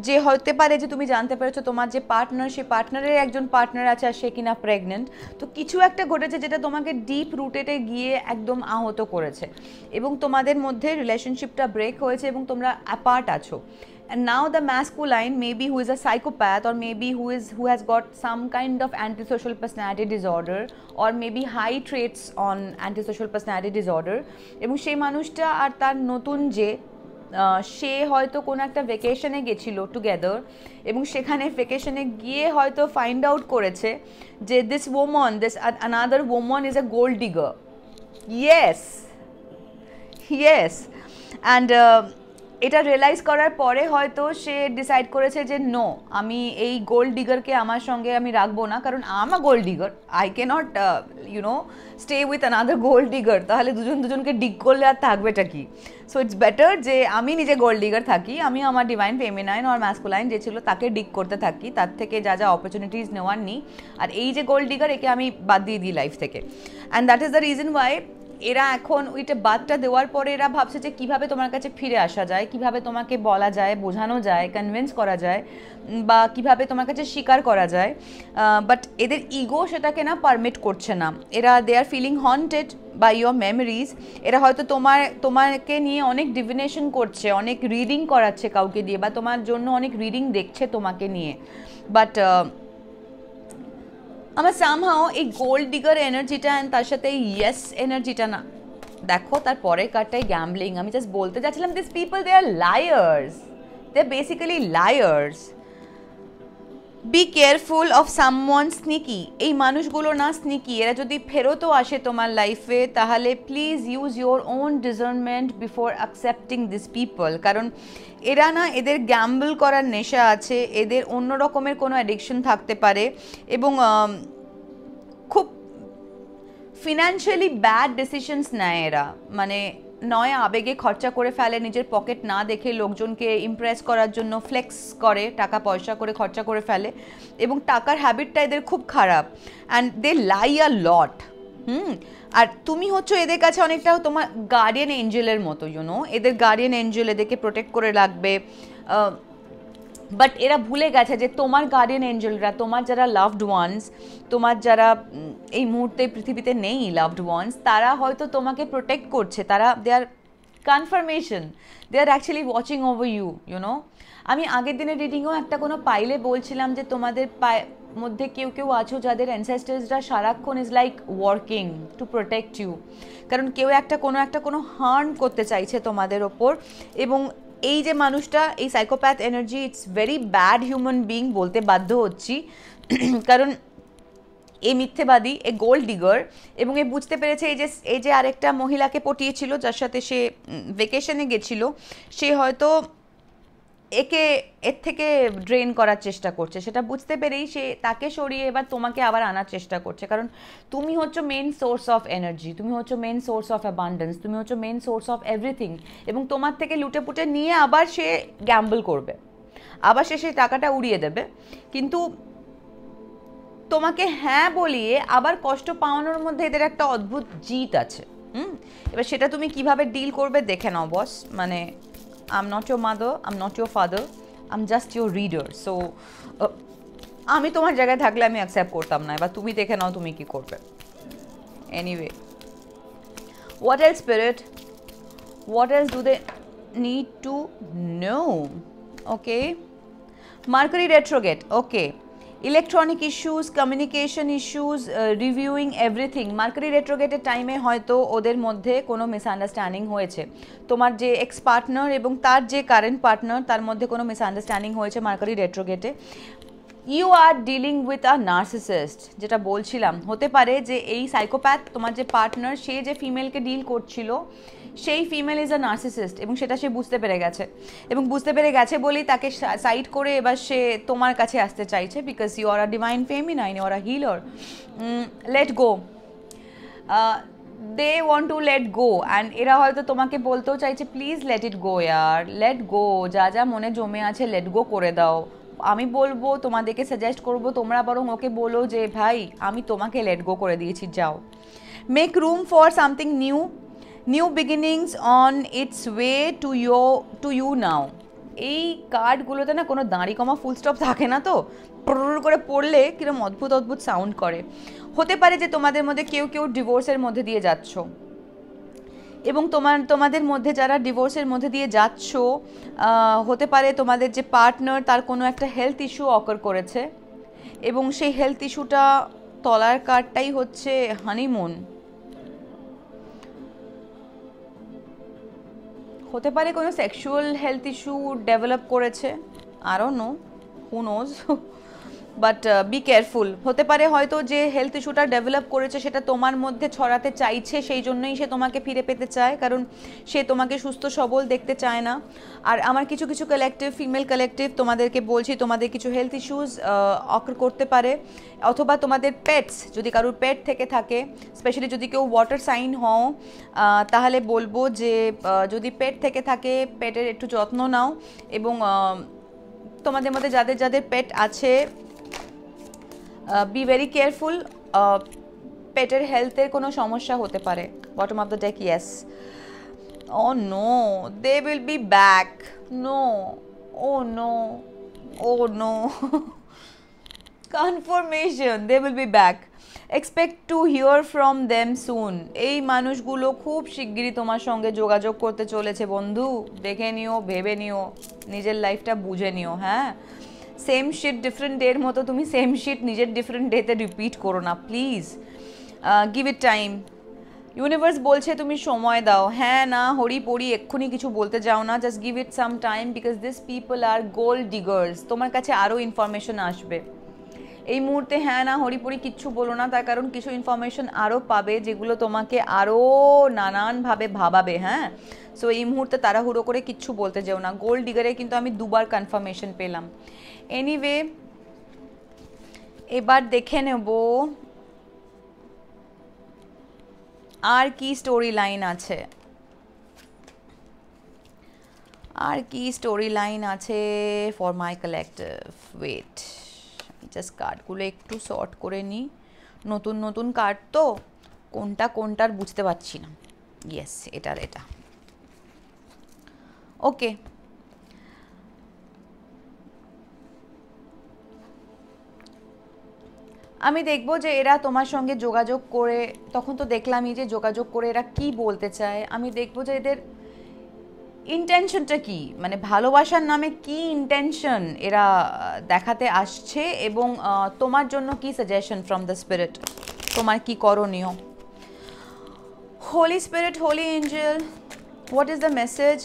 যে হতে পারে যে তুমি জানতে পেরেছো তোমার যে পার্টনার, সেই পার্টনারের একজন পার্টনার আছে আর সে কিনা প্রেগনেন্ট। তো কিছু একটা ঘটেছে যেটা তোমাকে ডিপ রুটেটে গিয়ে একদম আহত করেছে, এবং তোমাদের মধ্যে রিলেশনশিপটা ব্রেক হয়েছে এবং তোমরা অ্যাপার্ট আছো। And now the masculine, maybe who is a psychopath, or maybe who has got some kind of antisocial personality disorder, or maybe high traits on antisocial personality disorder, এবং সেই মানুষটা আর তার নতুন যে সে হয়তো কোনো একটা ভ্যাকেশনে গেছিলো টুগেদার, এবং সেখানে ভ্যাকেশনে গিয়ে হয়তো ফাইন্ড আউট করেছে যে this another woman is a gold digger. yes and এটা রিয়েলাইজ করার পরে হয়তো সে ডিসাইড করেছে যে নো, আমি এই গোল্ড ডিগারকে আমার সঙ্গে আমি রাখবো না, কারণ I'm a gold digger, I can't stay with another gold digger. তাহলে দুজনকে ডিগ করলে আর থাকবেটা কি? সো ইটস বেটার যে আমি নিজে গোল্ড ডিগার থাকি, আমি আমার ডিভাইন ফেমিনাইন আর ম্যাসকুলাইন যে ছিল তাকে ডিগ করতে থাকি, তার থেকে যা অপরচুনিটিস নেওয়ার নিই, আর এই যে গোল্ড ডিগার একে আমি বাদ দিয়ে দিই লাইফ থেকে। And that is the reason Y এরা এখন ওইটা বাদটা দেওয়ার পরে এরা ভাবছে যে কীভাবে তোমার কাছে ফিরে আসা যায়, কিভাবে তোমাকে বলা যায়, বোঝানো যায়, কনভিন্স করা যায়, বা কিভাবে তোমার কাছে স্বীকার করা যায়। বাট এদের ইগো সেটাকে না পারমিট করছে না। এরা they are feeling haunted by your memories. এরা হয়তো তোমাকে নিয়ে অনেক ডিভিনেশন করছে, অনেক রিডিং করাচ্ছে কাউকে দিয়ে, বা তোমার জন্য অনেক রিডিং দেখছে তোমাকে নিয়ে। বাট আমার সামহাও এই গোল্ড ডিগার এনার্জিটা অ্যান্ড তার সাথে এই ইয়েস এনার্জিটা না, দেখো তার পরের কার্ডটাই গ্যাম্বলিং। আমি জাস্ট বলতে যাচ্ছিলাম this people they are liars, they are basically liars. Be careful of someone sneaky. এই মানুষগুলো না স্নিকি, এরা যদি ফেরতও আসে তোমার লাইফে তাহলে please use your own discernment before accepting this people. কারণ এরা না, এদের গ্যাম্বল করার নেশা আছে, এদের অন্য রকমের কোনো অ্যাডিকশন থাকতে পারে, এবং খুব ফিনান্সিয়ালি ব্যাড ডিসিশনস নেয় এরা। মানে নয় আবেগে খরচা করে ফেলে, নিজের পকেট না দেখে লোকজনকে ইমপ্রেস করার জন্য ফ্লেক্স করে, টাকা পয়সা করে খরচা করে ফেলে, এবং টাকার হ্যাবিটটা এদের খুব খারাপ। অ্যান্ড দে লাই আ লট। আর তুমি হচ্ছে এদের কাছে অনেকটা তোমার গার্ডিয়ান এঞ্জেলের মতো, এদের গার্ডিয়ান এঞ্জেল এদেরকে প্রোটেক্ট করে রাখবে। বাট এরা ভুলে গেছে যে তোমার গার্ডিয়ান এঞ্জেলরা, তোমার যারা লাভড ওয়ান্স, তোমার যারা এই মুহূর্তে পৃথিবীতে নেই লাভড ওয়ান্স, তারা হয়তো তোমাকে প্রোটেক্ট করছে, তারা they are confirmation, they are actually watching over you, you know. আমি আগের দিনের রিডিংয়েও একটা কোনো পাইলে বলছিলাম যে তোমাদের মধ্যে কেউ কেউ আছো যাদের অ্যানসেস্টার্সরা সারাক্ষণ is like working to protect you, কারণ কেউ একটা কোনো হার্ম করতে চাইছে তোমাদের ওপর। এবং এই যে মানুষটা, এই psychopath energy, it's very bad human being বলতে বাধ্য হচ্ছি, কারণ এ মিথ্যেবাদী, এ গোল্ড ডিগার, এবং এ বুঝতে পেরেছে এই যে আরেকটা মহিলাকে পটিয়েছিল যার সাথে সে ভেকেশনে গেছিল, সে হয়তো একে এর থেকে ড্রেন করার চেষ্টা করছে, সেটা বুঝতে পেরেই সে তাকে সরিয়ে এবার তোমাকে আবার আনার চেষ্টা করছে, কারণ তুমি হচ্ছে মেন সোর্স অফ এনার্জি, তুমি হচ্ছে মেন সোর্স অফ অ্যাবান্ডেন্স, তুমি হচ্ছে মেন সোর্স অফ এভরিথিং, এবং তোমার থেকে লুটে পুটে নিয়ে আবার সে গ্যাম্বল করবে, আবার সে সেই টাকাটা উড়িয়ে দেবে, কিন্তু তোমাকে হ্যাঁ বলিয়ে আবার কষ্ট পাওয়ানোর মধ্যে এদের একটা অদ্ভুত জিত আছে। এবার সেটা তুমি কিভাবে ডিল করবে দেখে নাও বস। মানে I am not your mother, I am not your father, I am just your reader. So আমি তোমার জায়গায় থাকলে আমি অ্যাকসেপ্ট করতাম না, এবার তুমি দেখে নাও তুমি কি করবে। Anyway, what else spirit, what else do they need to know? Okay, Mercury retrograde, okay, electronic issues, communication issues, reviewing everything. Mercury রেট্রোগেটের টাইমে হয়তো ওদের মধ্যে কোনো মিসআন্ডারস্ট্যান্ডিং হয়েছে, তোমার যে এক্স পার্টনার এবং তার যে কারেন্ট পার্টনার, তার মধ্যে কোনো মিসআন্ডারস্ট্যান্ডিং হয়েছে মার্কারি রেট্রোগেটে। You are dealing with a narcissist, যেটা বলছিলাম, হতে পারে যে এই সাইকোপ্যাথ তোমার যে পার্টনার, সে যে ফিমেলকে ডিল করছিল, সেই ফিমেল ইজ আ নার্সিসিস্ট, এবং সেটা সে বুঝতে পেরে গেছে, এবং বুঝতে পেরে গেছে বলেই তাকে সাইড করে এবার সে তোমার কাছে আসতে চাইছে, because you are a divine feminine, you are a healer. Let go, they want to let go, and এরা হয়তো তোমাকে বলতেও চাইছে প্লিজ লেট ইট গো ইয়ার, লেট গো, যা যা মনে জমে আছে লেট গো করে দাও। আমি বলবো, তোমাদেরকে সাজেস্ট করবো, তোমরা বরং ওকে বলো যে ভাই আমি তোমাকে লেট গো করে দিয়েছি, যাও। Make room for something new, new beginnings on its way to you now. এই কার্ডগুলোতে না কোনো দাঁড়ি কমা ফুল স্টপ থাকে না, তো করে পড়লে কিরকম অদ্ভুত অদ্ভুত সাউন্ড করে। হতে পারে যে তোমাদের মধ্যে কেউ কেউ ডিভোর্সের মধ্যে দিয়ে যাচ্ছ, এবং তোমাদের মধ্যে যারা ডিভোর্সের মধ্যে দিয়ে যাচ্ছ, হতে পারে তোমাদের যে পার্টনার তার কোনো একটা হেলথ ইস্যু অকার করেছে, এবং সেই হেলথ ইস্যুটা, তলার কার্ডটাই হচ্ছে হানিমুন। হতে পারে কোনো সেক্সুয়াল হেলথ ইস্যু ডেভেলপ করেছে, I don't know, who knows, but be careful. হতে পারে হয়তো যে হেলথ ইস্যুটা ডেভেলপ করেছে সেটা তোমার মধ্যে ছড়াতে চাইছে, সেই জন্যই সে তোমাকে ফিরে পেতে চায়, কারণ সে তোমাকে সুস্থ সবল দেখতে চায় না। আর আমার কিছু কিছু কালেকটিভ, ফিমেল কালেকটিভ, তোমাদেরকে বলছি তোমাদের কিছু হেলথ ইস্যুস অকার করতে পারে, অথবা তোমাদের পেটস, যদি কারোর পেট থেকে থাকে, স্পেশালি যদি কেউ ওয়াটার সাইন হও, তাহলে বলবো যে যদি পেট থেকে থাকে পেটের একটু যত্ন নাও, এবং তোমাদের মধ্যে যাদের যাদের পেট আছে, বি ভেরি কেয়ারফুল, পেটের হেলথের কোনো সমস্যা হতে পারে। Bottom of the deck, yes. Oh no, they will be back, no, oh no, oh no, confirmation, they will be back, expect to hear from them soon. এই মানুষগুলো খুব শিগগিরই তোমার সঙ্গে যোগাযোগ করতে চলেছে বন্ধু, দেখে নিও, ভেবে নিও, নিজের লাইফটা বুঝে নিও। হ্যাঁ, সেম শিট ডিফারেন্ট ডের মতো তুমি সেম শিট নিজের ডিফারেন্ট ডেতে রিপিট করো না please, give it time. Universe বলছে তুমি সময় দাও, হ্যাঁ না হরি পড়ি এক্ষুনি কিছু বলতে যাও না, just give it some time, because this people are gold diggers. তোমার কাছে আরও ইনফরমেশন আসবে এই মুহূর্তে, হ্যাঁ না হরিপরি কিচ্ছু বলো না, তার কারণ কিছু ইনফরমেশন আরও পাবে যেগুলো তোমাকে আরও নানানভাবে ভাবাবে। হ্যাঁ, সো এই মুহূর্তে তাড়াহুড়ো করে কিচ্ছু বলতে যেও না। গোল্ড ডিগারে কিন্তু আমি দুবার কনফার্মেশন পেলাম। এনিওয়ে, এবার দেখে নেব আর কি স্টোরি লাইন আছে, আর কি স্টোরি লাইন আছে for my collective. Wait, just কার্ডগুলো একটু সর্ট করে নিই, নতুন নতুন কার্ড তো কোনটা কোনটার বুঝতে পারছি না। ইয়েস, এটার এটা, ওকে। আমি দেখব যে এরা তোমার সঙ্গে যোগাযোগ করে, তখন তো দেখলামই যে যোগাযোগ করে এরা কি বলতে চায়। আমি দেখব যে ইন্টেনশনটা কি, মানে ভালোবাসার নামে কি ইন্টেনশন এরা দেখাতে আসছে, এবং তোমার জন্য কি সাজেশন ফ্রম দ্য স্পিরিট, তোমার কি করণীয়? Holy spirit, holy angel, what is the message?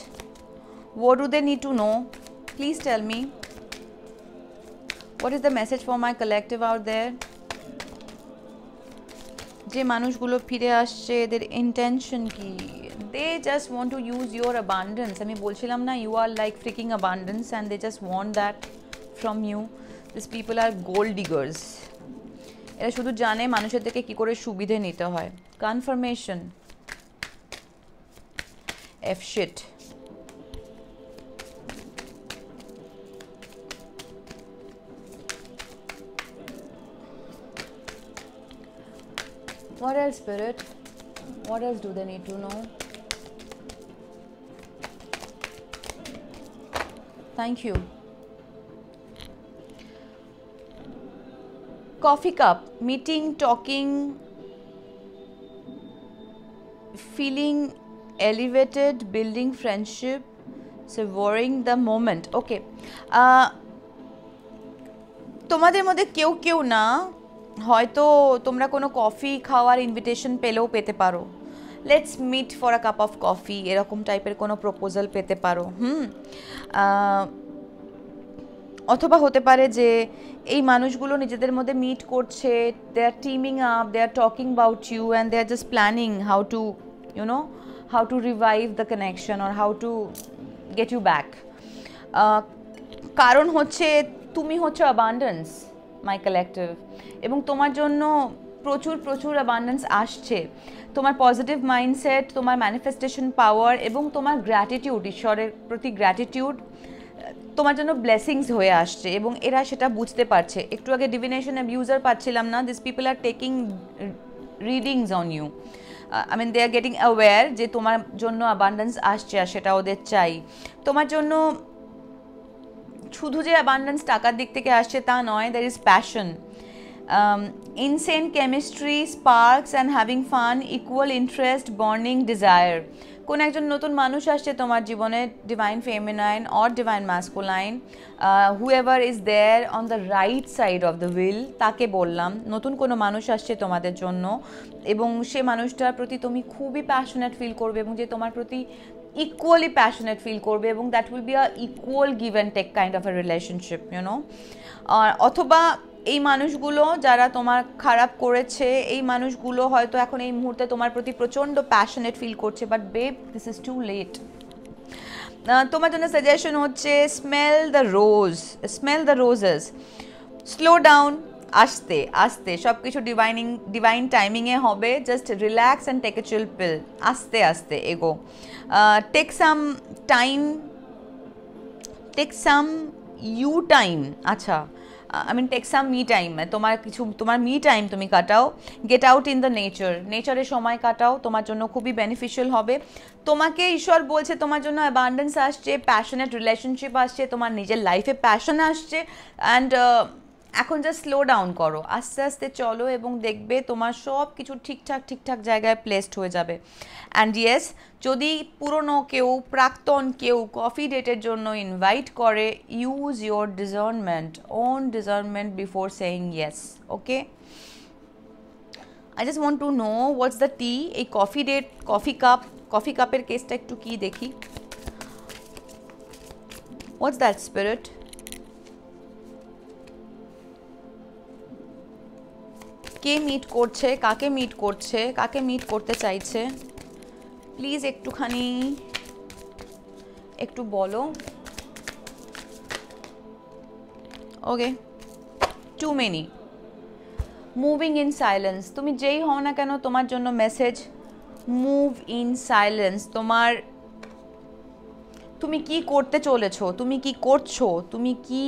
What do they need to know? Please tell me. What is the message for my collective out there? যে মানুষগুলো ফিরে আসছে এদের ইন্টেনশন কি? They just want to use your abundance. আমি বলছিলাম না, you are like freaking abundance and they just want that from you. These people are gold diggers. এরা শুধু জানে মানুষের থেকে কি করে সুবিধে নিতে হয়। Confirmation, F shit. What else, Spirit? What else do they need to know? Thank you. Coffee cup, meeting, talking, feeling elevated, building friendship, savoring the moment. Okay. তোমাদের মধ্যে কেউ কেউ না হয়তো তোমরা কোনো কফি খাওয়ার ইনভিটেশন পেলেও পেতে পারো, let's meet for a cup of coffee, এরকম টাইপের কোনো প্রপোজাল পেতে পারো। অথবা হতে পারে যে এই মানুষগুলো নিজেদের মধ্যে মিট করছে, they are teaming up, they are talking about you and they are just planning how to how to revive the connection or how to get you back. কারণ হচ্ছে তুমি হচ্ছে অ্যাবান্ডেন্স, মাই কালেক্টিভ, এবং তোমার জন্য প্রচুর প্রচুর অ্যাবান্ডেন্স আসছে। তোমার পজিটিভ মাইন্ডসেট, তোমার ম্যানিফেস্টেশন পাওয়ার এবং তোমার গ্র্যাটিটিউড, ঈশ্বরের প্রতি গ্র্যাটিটিউড তোমার জন্য ব্লেসিংস হয়ে আসছে, এবং এরা সেটা বুঝতে পারছে। একটু আগে ডিভিনেশন অ্যাবিউজার পাচ্ছিলাম না, this people are taking readings on you, I mean they are getting aware যে তোমার জন্য অ্যাবান্ডেন্স আসছে আর সেটা ওদের চাই। তোমার জন্য শুধু যে অ্যাবান্ডেন্স টাকার দিক থেকে আসছে তা নয়, there is passion, insane chemistry, sparks and having fun, equal interest, burning desire. কোন একজন নতুন মানুষ আসছে তোমার জীবনে, divine feminine or divine masculine, whoever is there on the right side of the wheel, তাকে বললাম নতুন কোনো মানুষ আসছে তোমাদের জন্য, এবং সে মানুষটার প্রতি তুমি খুবই প্যাশনেট ফিল করবে এবং যে তোমার প্রতি ইকুয়ালি প্যাশনেট ফিল করবে, এবং that will be a equal give and take kind of a relationship, you know. অথবা এই মানুষগুলো যারা তোমার খারাপ করেছে, এই মানুষগুলো হয়তো এখন এই মুহূর্তে তোমার প্রতি প্রচণ্ড প্যাশনেট ফিল করছে, but babe this is too late. তোমার জন্য সাজেশন হচ্ছে smell the rose, smell the roses, slow down, আস্তে আস্তে সব কিছু ডিভাইন টাইমিংয়ে হবে, just relax and take a chill pill, আস্তে আস্তে এগো, take some time, take some you time, আচ্ছা I mean take some me time, তোমার মি টাইম তুমি কাটাও, get out in the nature, নেচারে সময় কাটাও, তোমার জন্য খুবই বেনিফিশিয়াল হবে। তোমাকে ঈশ্বর বলছে তোমার জন্য অ্যাবান্ডেন্স আসছে, প্যাশনেট রিলেশনশিপ আসছে, তোমার নিজের লাইফে প্যাশন আসছে, অ্যান্ড এখন জাস্ট স্লো ডাউন করো, আস্তে আস্তে চলো, এবং দেখবে তোমার সব কিছু ঠিকঠাক জায়গায় প্লেসড হয়ে যাবে। অ্যান্ড ইয়েস, যদি পুরনো কেউ, প্রাক্তন কেউ কফি ডেটের জন্য ইনভাইট করে, use your discernment, own discernment before saying yes, okay. I just want to know what's the tea. এই কফি ডেট, কফি কাপের কেসটা একটু কি দেখি, হোয়াটস দ্যাট স্পিরিট? কে মিট করছে, কাকে মিট করছে, কাকে মিট করতে চাইছে, প্লিজ একটুখানি একটু বলো। Okay, too many, moving in silence, তুমি যেই হও না কেন তোমার জন্য মেসেজ, মুভ ইন সাইলেন্স। তুমি কি করতে চলেছো, তুমি কি করছো, তুমি কি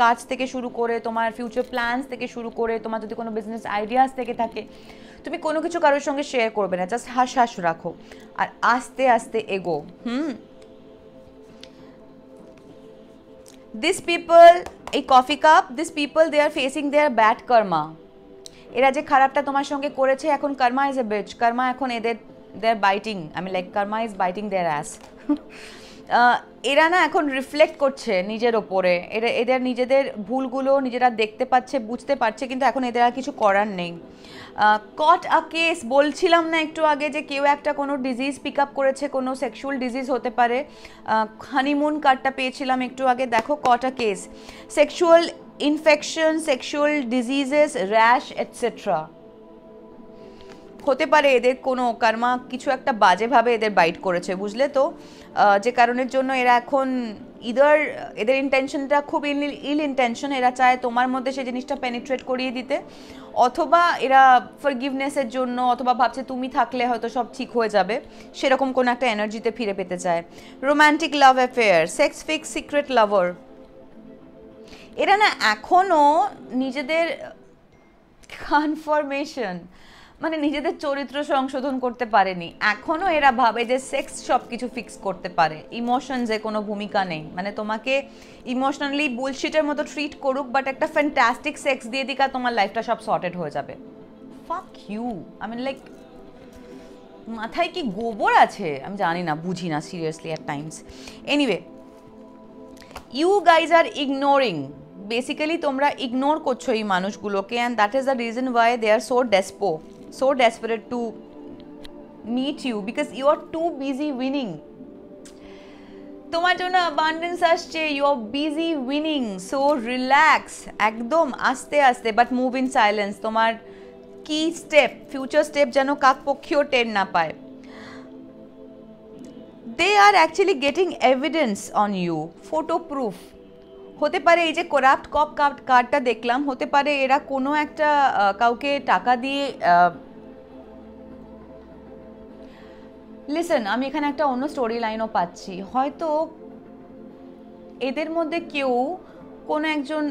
কাজ থেকে শুরু করে তোমার ফিউচার প্ল্যানস থেকে শুরু করে তোমার যদি কোনো বিজনেস আইডিয়াস থেকে থাকে, তুমি কোনো কিছু কারোর সঙ্গে শেয়ার করবে না, জাস্ট হাস রাখো আর আস্তে আস্তে এগো। দিস পিপল, এই coffee cup, this people they are facing their bad karma. এরা যে খারাপটা তোমার সঙ্গে করেছে, এখন কর্মা ইজ এ বিচ, কর্মা এখন এদের they are biting, I mean like karma is biting their ass. এরা না এখন রিফ্লেক্ট করছে নিজের ওপরে, এদের নিজেদের ভুলগুলো নিজেরা দেখতে পাচ্ছে, বুঝতে পারছে, কিন্তু এখন এদের আর কিছু করার নেই। কট আ কেস, বলছিলাম না একটু আগে যে কেউ একটা কোনো ডিজিজ পিক আপ করেছে, কোনো সেক্সুয়াল ডিজিজ হতে পারে, হানিমুন কার্ডটা পেয়েছিলাম একটু আগে, দেখো caught a case, sexual infection, sexual diseases, rash etcetera. হতে পারে এদের কোনো কর্মা কিছু একটা বাজেভাবে এদের বাইট করেছে, বুঝলে তো, যে কারণের জন্য এরা এখন এদের ইন্টেনশনটা খুব ইল ইন্টেনশন, এরা চায় তোমার মধ্যে সেই জিনিসটা পেনিট্রেট করিয়ে দিতে, অথবা এরা ফরগিভনেসের জন্য, অথবা ভাবছে তুমি থাকলে হয়তো সব ঠিক হয়ে যাবে, সেরকম কোনো একটা এনার্জিতে ফিরে পেতে চায়। Romantic love affair, sex fix, secret lover. এরা না এখনও নিজেদের কনফার্মেশন, মানে নিজেদের চরিত্র সংশোধন করতে পারেনি, এখনও এরা ভাবে যে সেক্স সব কিছু ফিক্স করতে পারে, ইমোশনসে কোনো ভূমিকা নেই, মানে তোমাকে ইমোশনালি বুলশিটের মতো ট্রিট করুক, বাট একটা ফ্যান্টাস্টিক সেক্স দিয়ে দিক আর তোমার লাইফটা সব সর্টেড হয়ে যাবে। Fuck you, I mean like মাথায় কি গোবর আছে আমি জানি না, বুঝি না seriously at times. Anyway, you guys are ignoring, basically তোমরা ইগনোর করছো এই মানুষগুলোকে, and that is the reason why they are so desperate to meet you, because you are too busy winning. তোমার জন্য abundance আসছে, you are busy winning, so relax, একদম আস্তে আস্তে, but move in silence। তোমার কি স্টেপ, ফিউচার স্টেপ যেন কাকপক্ষীয় টের না পায়। they are actually getting evidence on you, photo proof। হতে পারে এই যে করাপ্ট কপ কার্ডটা দেখলাম, হতে পারে এরা কোনো একটা কাউকে টাকা দিয়ে, লিসেন আমি এখানে একটা অন্য স্টোরি লাইনও পাচ্ছি, হয়তো এদের মধ্যে কেউ কোনো একজন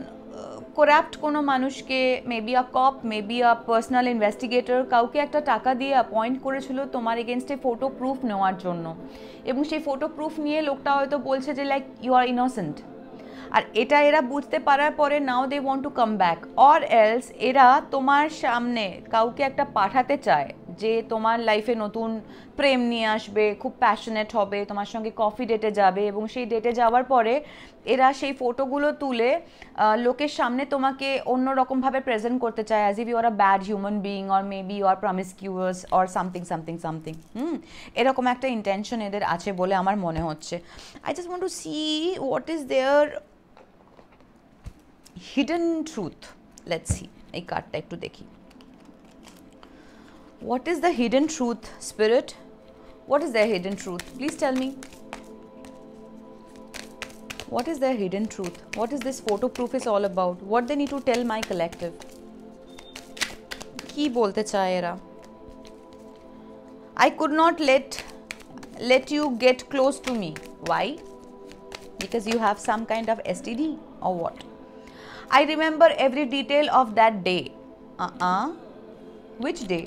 করাপ্ট কোনো মানুষকে, মেবি আ কপ, মেবি আ পার্সোনাল ইনভেস্টিগেটর, কাউকে একটা টাকা দিয়ে অ্যাপয়েন্ট করেছিল তোমার এগেনস্টে ফটো প্রুফ নেওয়ার জন্য, এবং সেই ফটো প্রুফ নিয়ে লোকটা হয়তো বলছে যে লাইক ইউ আর ইনোসেন্ট, আর এটা এরা বুঝতে পারার পরে now they want to come back, or else এরা তোমার সামনে কাউকে একটা পাঠাতে চায় যে তোমার লাইফে নতুন প্রেম নিয়ে আসবে, খুব প্যাশনেট হবে, তোমার সঙ্গে কফি ডেটে যাবে, এবং সেই ডেটে যাওয়ার পরে এরা সেই ফটোগুলো তুলে লোকের সামনে তোমাকে অন্যরকমভাবে প্রেজেন্ট করতে চায়, as if you are a bad human being, or maybe you are promiscuous, or something something something. এরকম একটা ইন্টেনশন এদের আছে বলে আমার মনে হচ্ছে। I just want to see what is there hidden truth. Let's see, এই কার্ডটা একটু দেখি। What is the hidden truth, spirit? What is their hidden truth? Please tell me. What is their hidden truth? What is this photo proof is all about? What they need to tell my collective? কি বলতে চায় এরা? I could not let you get close to me. Why? Because you have some kind of STD or what? I remember every detail of that day. Which day?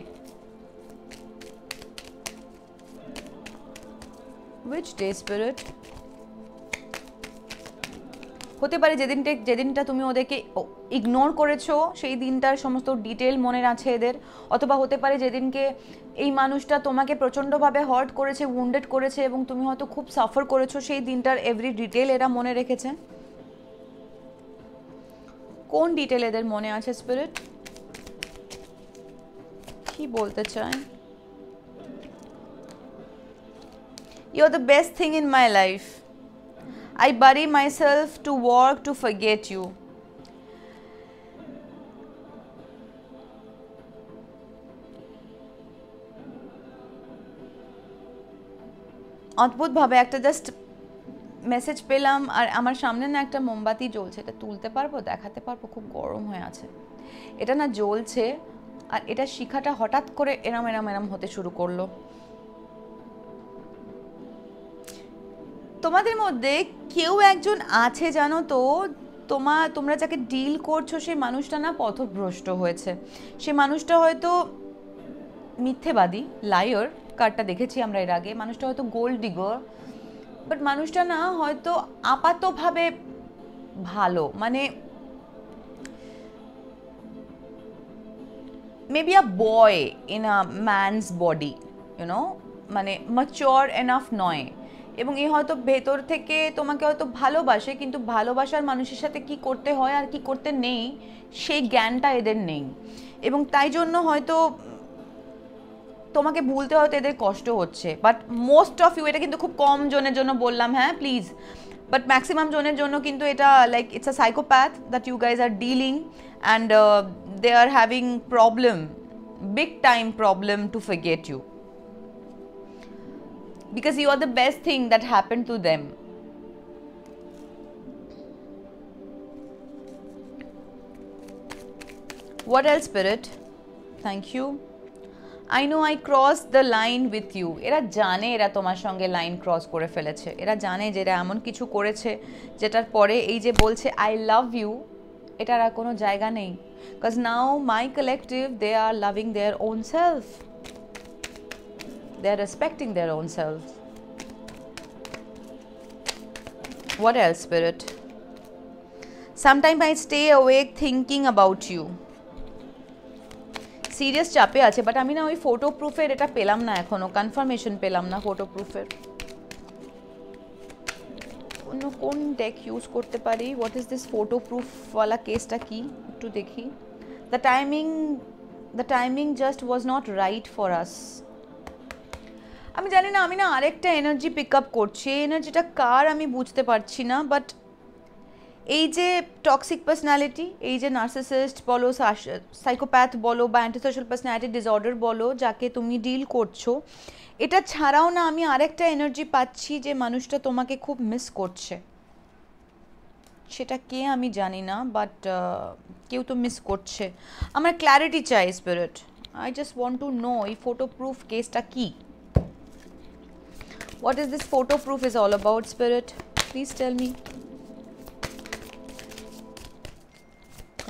Which day, spirit? হতে পারে যেদিনটা তুমি ওদেরকে ignore করেছো সেই দিনটার সমস্ত detail মনে আছে এদের, অথবা হতে পারে যেদিনকে এই মানুষটা তোমাকে প্রচণ্ডভাবে হার্ট করেছে, উন্ডেড করেছে, এবং তুমি হয়তো খুব সাফার করেছো, সেই দিনটার এভরি ডিটেল এরা মনে রেখেছে। কোন ডিটেল এদের মনে আছে স্পিরিট? কি বলতে চায়? You are the best thing in my life. I bury myself to work to forget you. অদ্ভুতভাবে একটা জাস্ট মেসেজ পেলাম, আর আমার সামনে না একটা মোমবাতি জ্বলছে, এটা তুলতে পারবো, দেখাতে পারবো, খুব গরম হয়ে আছে, এটা না জ্বলছে, আর এটা শিখাটা হঠাৎ করে এরম এরম এরম হতে শুরু করলো। তোমাদের মধ্যে কেউ একজন আছে জানো তো, তোমরা যাকে ডিল করছো সেই মানুষটা না পথভ্রষ্ট হয়েছে, সে মানুষটা হয়তো মিথ্যেবাদী, লায়ার, কার্ডটা দেখেছি আমরা এর আগে, মানুষটা হয়তো গোল্ড ডিগার, বাট মানুষটা না হয়তো আপাতভাবে ভালো, মানে maybe a boy in a man's body, you know মানে ম্যাচিওর এনাফ নয়, এবং এ হয়তো ভেতর থেকে তোমাকে হয়তো ভালোবাসে, কিন্তু ভালোবাসার মানুষের সাথে কি করতে হয় আর কি করতে নেই সেই জ্ঞানটা এদের নেই, এবং তাই জন্য হয়তো তোমাকে ভুলতে হয়তো এদের কষ্ট হচ্ছে। বাট মোস্ট অফ ইউ, এটা কিন্তু খুব কম জনের জন্য বললাম, হ্যাঁ প্লিজ, বাট ম্যাক্সিমাম জনের জন্য কিন্তু এটা like it's a psychopath that you guys are dealing, and they are having problem, big time problem to forget you, because you are the best thing that happened to them. What else, spirit? Thank you. I know I crossed the line with you. এরা জানে এরা তোমার সঙ্গে line cross করে ফেলেছে, এরা জানে যে এরা এমন কিছু করেছে যেটার পরে এই যে বলছে আই লাভ ইউ, এটার আর কোনো জায়গা নেই, because now my collective, they are loving their own self, they are respecting their own selves. What else, spirit? Sometimes I stay awake thinking about you. Serious চাপে আছে, বাট আমি না ওই photo প্রুফের এটা পেলাম না, এখনো কনফার্মেশন পেলাম না ফটো প্রুফের। অন্য কোন ডেক ইউজ করতে পারি? হোয়াট ইজ দিস ফটো প্রুফওয়ালা কেসটা কি একটু দেখি। The timing just was not right for us. আমি জানি না, আমি না আরেকটা এনার্জি পিক আপ করছি, এই এনার্জিটা কার আমি বুঝতে পারছি না, বাট এই যে টক্সিক পার্সোনালিটি, এই যে নার্সিসিস্ট বলো, সাইকোপ্যাথ বলো, বা অ্যান্টিসোশ্যাল পার্সোনালিটি ডিসঅর্ডার বলো, যাকে তুমি ডিল করছো, এটা ছাড়াও না আমি আরেকটা এনার্জি পাচ্ছি যে মানুষটা তোমাকে খুব মিস করছে। সেটা কে আমি জানি না, বাট কেউ তো মিস করছে। আমার ক্ল্যারিটি চাই spirit, I just want to know এই ফটো প্রুফ কেসটা কি। What is this photo proof is all about, spirit? Please tell me.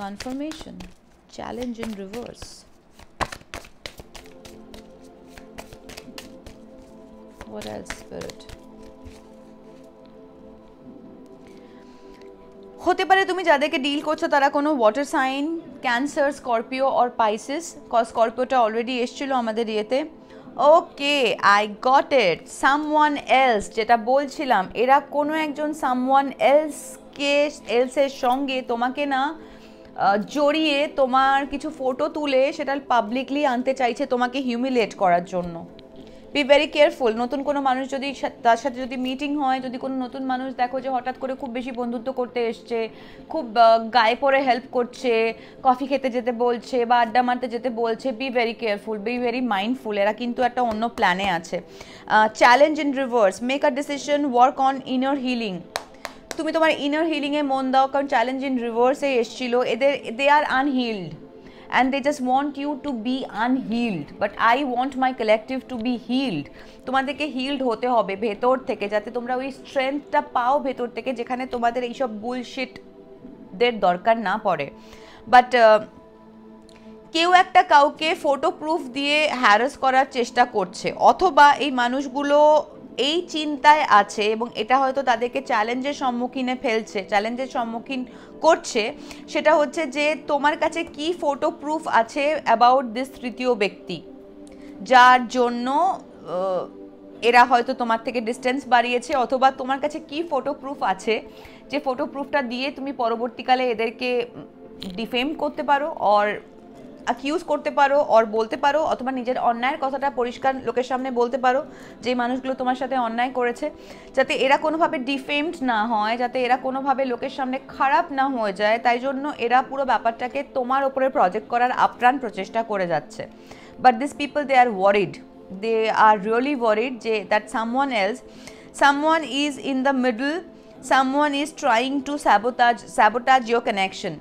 Confirmation, challenge in reverse. What else, spirit? হতে পারে তুমি যাদেরকে ডিল করছো তারা কোনো water sign, Cancer, Scorpio or Pisces, cause স্করপিওটা অলরেডি এসেছিল আমাদের ইয়েতে। Okay, I got it, someone else, যেটা বলছিলাম, এরা কোনো একজন সামওয়ান এলসের সঙ্গে তোমাকে না জড়িয়ে তোমার কিছু ফটো তুলে সেটা পাবলিকলি আনতে চাইছে তোমাকে হিউমিলিয়েট করার জন্য। B very careful. নতুন কোনো মানুষ যদি তার সাথে যদি মিটিং হয়, যদি কোনো নতুন মানুষ দেখো যে হঠাৎ করে খুব বেশি বন্ধুত্ব করতে এসছে, খুব গায়ে পড়ে হেল্প করছে, কফি খেতে যেতে বলছে বা আড্ডা মারতে যেতে বলছে, be very careful, be very mindful, এরা কিন্তু একটা অন্য প্ল্যানে আছে। Challenge in reverse, make a decision, work on inner healing. তুমি তোমার ইনার হিলিংয়ে মন দাও, কারণ চ্যালেঞ্জ ইন রিভার্সে এসেছিল, এদের they R আনহিল্ড and they just want you to be unhealed, but I want my collective to be healed. তোমাদেরকে healed হতে হবে ভেতর থেকে, যাতে তোমরা ওই স্ট্রেংথটা পাও ভেতর থেকে, যেখানে তোমাদের এইসব বুলশিটদের দরকার না পড়ে। বাট কেউ একটা কাউকে ফটো প্রুফ দিয়ে হ্যারাস করার চেষ্টা করছে, অথবা এই মানুষগুলো এই চিন্তায় আছে এবং এটা হয়তো তাদেরকে চ্যালেঞ্জের সম্মুখীনে ফেলছে, চ্যালেঞ্জের সম্মুখীন করছে, সেটা হচ্ছে যে তোমার কাছে কি ফটো প্রুফ আছে অ্যাবাউট দিস তৃতীয় ব্যক্তি, যার জন্য এরা হয়তো তোমার থেকে ডিস্টেন্স বাড়িয়েছে, অথবা তোমার কাছে কি ফটো প্রুফ আছে যে ফটো প্রুফটা দিয়ে তুমি পরবর্তীকালে এদেরকে ডিফেম করতে পারো, অর অ্যাকিউজ করতে পারো, অর বলতে পারো, অথবা নিজের অন্যায়ের কথাটা পরিষ্কার লোকের সামনে বলতে পারো যে মানুষগুলো তোমার সাথে অন্যায় করেছে, যাতে এরা কোনোভাবে ডিফেমড না হয়, যাতে এরা কোনোভাবে লোকের সামনে খারাপ না হয়ে যায়। তাই জন্য এরা পুরো ব্যাপারটাকে তোমার ওপরে প্রজেক্ট করার আপ্রাণ প্রচেষ্টা করে যাচ্ছে। But this people, they are worried, they are really worried যে that someone is in the middle, someone is trying to sabotage your connection.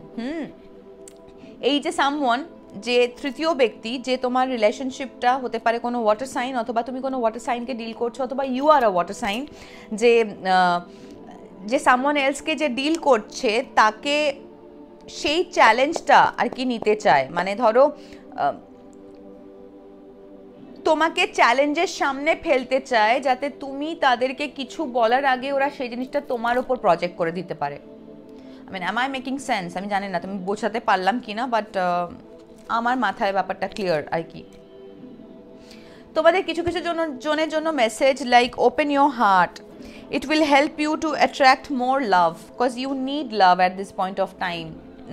এই যে someone, যে তৃতীয় ব্যক্তি, যে তোমার রিলেশনশিপটা হতে পারে কোনো ওয়াটার সাইন, অথবা তুমি কোনো ওয়াটার সাইনকে ডিল করছো, অথবা you are a water sign, যে সামওয়ান এলসকে যে ডিল করছে তাকে সেই চ্যালেঞ্জটা আর কি নিতে চায়। মানে ধরো তোমাকে চ্যালেঞ্জের সামনে ফেলতে চায়, যাতে তুমি তাদেরকে কিছু বলার আগে ওরা সেই জিনিসটা তোমার ওপর প্রজেক্ট করে দিতে পারে। am I making sense? আমি জানি না তুমি বোঝাতে পারলাম কি না, বাট আমার মাথায় ব্যাপারটা ক্লিয়ার আর কি। তোমাদের কিছু কিছু জনের জন্য message like open your heart, it will help you to attract more love because you need love at this point of time,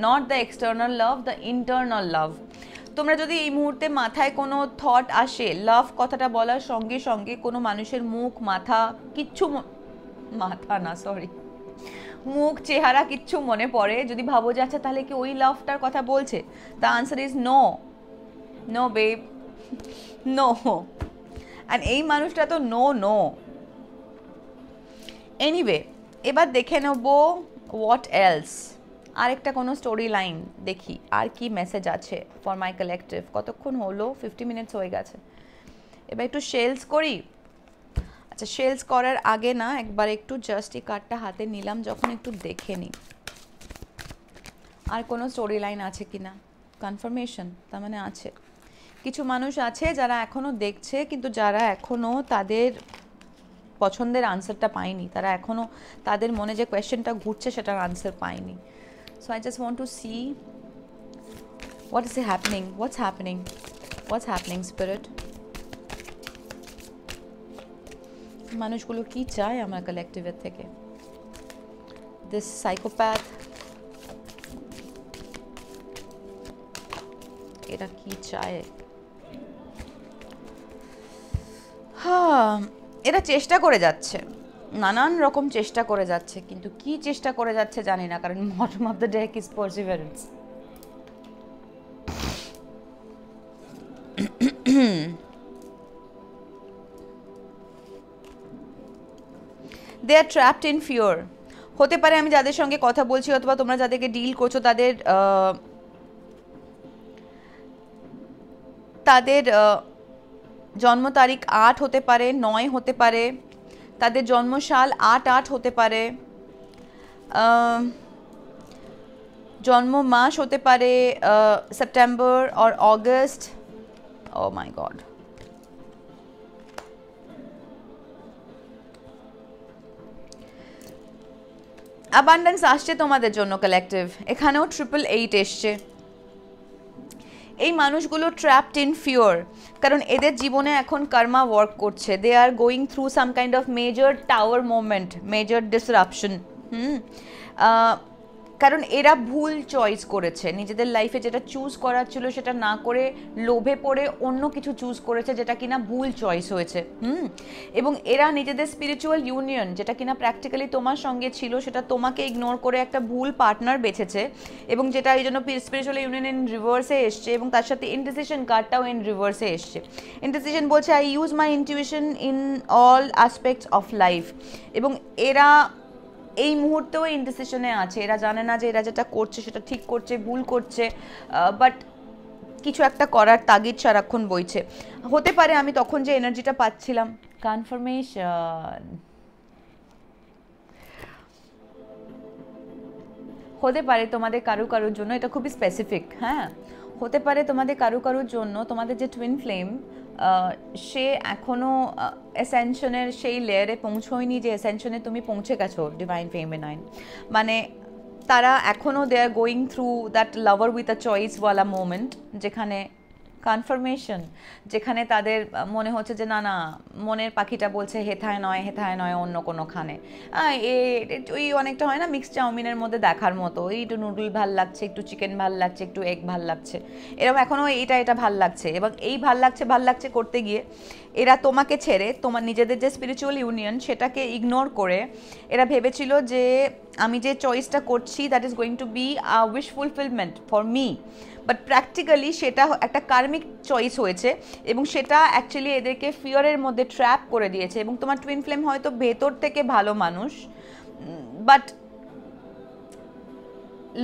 not the external love, the internal love. তোমরা যদি এই মুহূর্তে মাথায় কোনো থট আসে লাভ কথাটা বলার সঙ্গে সঙ্গে কোনো মানুষের মুখ মাথা কিচ্ছু মাথা না সরি মুখ চেহারা কিচ্ছু মনে পড়ে, যদি ভাবো যে আচ্ছা তাহলে কি ওই লাভটার কথা বলছে, the answer is no, no babe, no. And এই মানুষটা তো নো নো। এনিওয়ে, এবার দেখে নেব হোয়াট এলস, আরেকটা কোনো স্টোরি লাইন দেখি আর কি মেসেজ আছে ফর মাই কালেকটিভ। কতক্ষণ হলো? 50 মিনিটস হয়ে গেছে। এবার একটু শেলস করি। আচ্ছা, শেলস করার আগে না একবার একটু জাস্ট এই কার্ডটা হাতে নিলাম যখন, একটু দেখে নিই আর কোনো স্টোরি লাইন আছে কি না। কনফার্মেশন, তার মানে আছে। কিছু মানুষ আছে যারা এখনও দেখছে, কিন্তু যারা এখনও তাদের পছন্দের আনসারটা পায়নি, তারা এখনও তাদের মনে যে কোয়েশ্চেনটা ঘুরছে সেটার আনসার পায়নি। So I just want to see what is happening, what's happening spirit. মানুষগুলো কি চায় আমার কালেকটিভের থেকে? দিস সাইকোপ্যাথ, এরা কি চায়? হ্যাঁ, এরা চেষ্টা করে যাচ্ছে, নানান রকম চেষ্টা করে যাচ্ছে, কিন্তু কি চেষ্টা করে যাচ্ছে জানি না, কারণ bottom of the deck is perseverance. They are trapped in fear. হতে পারে আমি যাদের সঙ্গে কথা বলছি অথবা তোমরা যাদেরকে ডিল করছো তাদের তাদের জন্ম তারিখ 8 হতে পারে, 9 হতে পারে, তাদের জন্মসাল 8/8 হতে পারে, জন্ম মাস হতে পারে সেপ্টেম্বর আর অগস্ট। ও মাই গড, অ্যাবান্ডেন্স আসছে তোমাদের জন্য কালেকটিভ। এখানেও 888 এসছে। এই মানুষগুলো ট্র্যাপড ইন ফিওর, কারণ এদের জীবনে এখন কর্মা ওয়ার্ক করছে। They are going through some kind of major tower moment, major disruption. কারণ এরা ভুল চয়েস করেছে, নিজেদের লাইফে যেটা চুজ করার ছিল সেটা না করে লোভে পড়ে অন্য কিছু চুজ করেছে, যেটা কিনা ভুল চয়েস হয়েছে। এবং এরা নিজেদের স্পিরিচুয়াল ইউনিয়ন, যেটা কিনা প্র্যাকটিক্যালি তোমার সঙ্গে ছিল, সেটা তোমাকে ইগনোর করে একটা ভুল পার্টনার বেছেছে, এবং যেটা এই জন্য স্পিরিচুয়াল ইউনিয়ন ইন রিভার্সে এসছে, এবং তার সাথে ইনডিসিশন কার্ডটাও ইন রিভার্সে এসছে। ইনডিসিশন বলছে I use my intuition in all aspects of life, এবং এরা এই মুহূর্তেও ইনডিসিশনে আছে। এরা জানে না যে এরা যেটা করছে সেটা ঠিক করছে ভুল করছে, বাট কিছু একটা করার তাগিদ সারাক্ষণ বইছে। হতে পারে আমি তখন যে এনার্জিটা পাচ্ছিলাম, কনফার্মেশন, হতে পারে তোমাদের কারুর জন্য, এটা খুবই স্পেসিফিক। হ্যাঁ, হতে পারে তোমাদের কারুর জন্য তোমাদের যে টুইন ফ্লেম সে এখনও অ্যাসেনশনের সেই লেয়ারে পৌঁছয়নি যে অ্যাসেনশনে তুমি পৌঁছে গেছো ডিভাইন ফেমিনাইন। মানে তারা এখনও they are going through that lover with a চয়েসওয়ালা মোমেন্ট, যেখানে কনফার্মেশন, যেখানে তাদের মনে হচ্ছে যে না না, মনের পাখিটা বলছে হেথায় নয় অন্য কোনোখানে। ওই অনেকটা হয় না মিক্সড চাউমিনের মধ্যে দেখার মতো, এই একটু নুডল ভাল লাগছে, একটু চিকেন ভাল লাগছে, একটু এগ ভাল লাগছে, এরকম এখনও এটা ভাল লাগছে। এবং এই ভাল লাগছে করতে গিয়ে এরা তোমাকে ছেড়ে তোমার নিজেদের যে স্পিরিচুয়াল ইউনিয়ন সেটাকে ইগনোর করে এরা ভেবেছিল যে আমি যে চয়েসটা করছি that is going to be a wish fulfilment for me, but practically সেটা একটা কার্মিক চয়েস হয়েছে, এবং সেটা অ্যাকচুয়ালি এদেরকে ফিয়ারের মধ্যে ট্র্যাপ করে দিয়েছে। এবং তোমার টুইন ফ্লেম হয়তো ভেতর থেকে ভালো মানুষ, বাট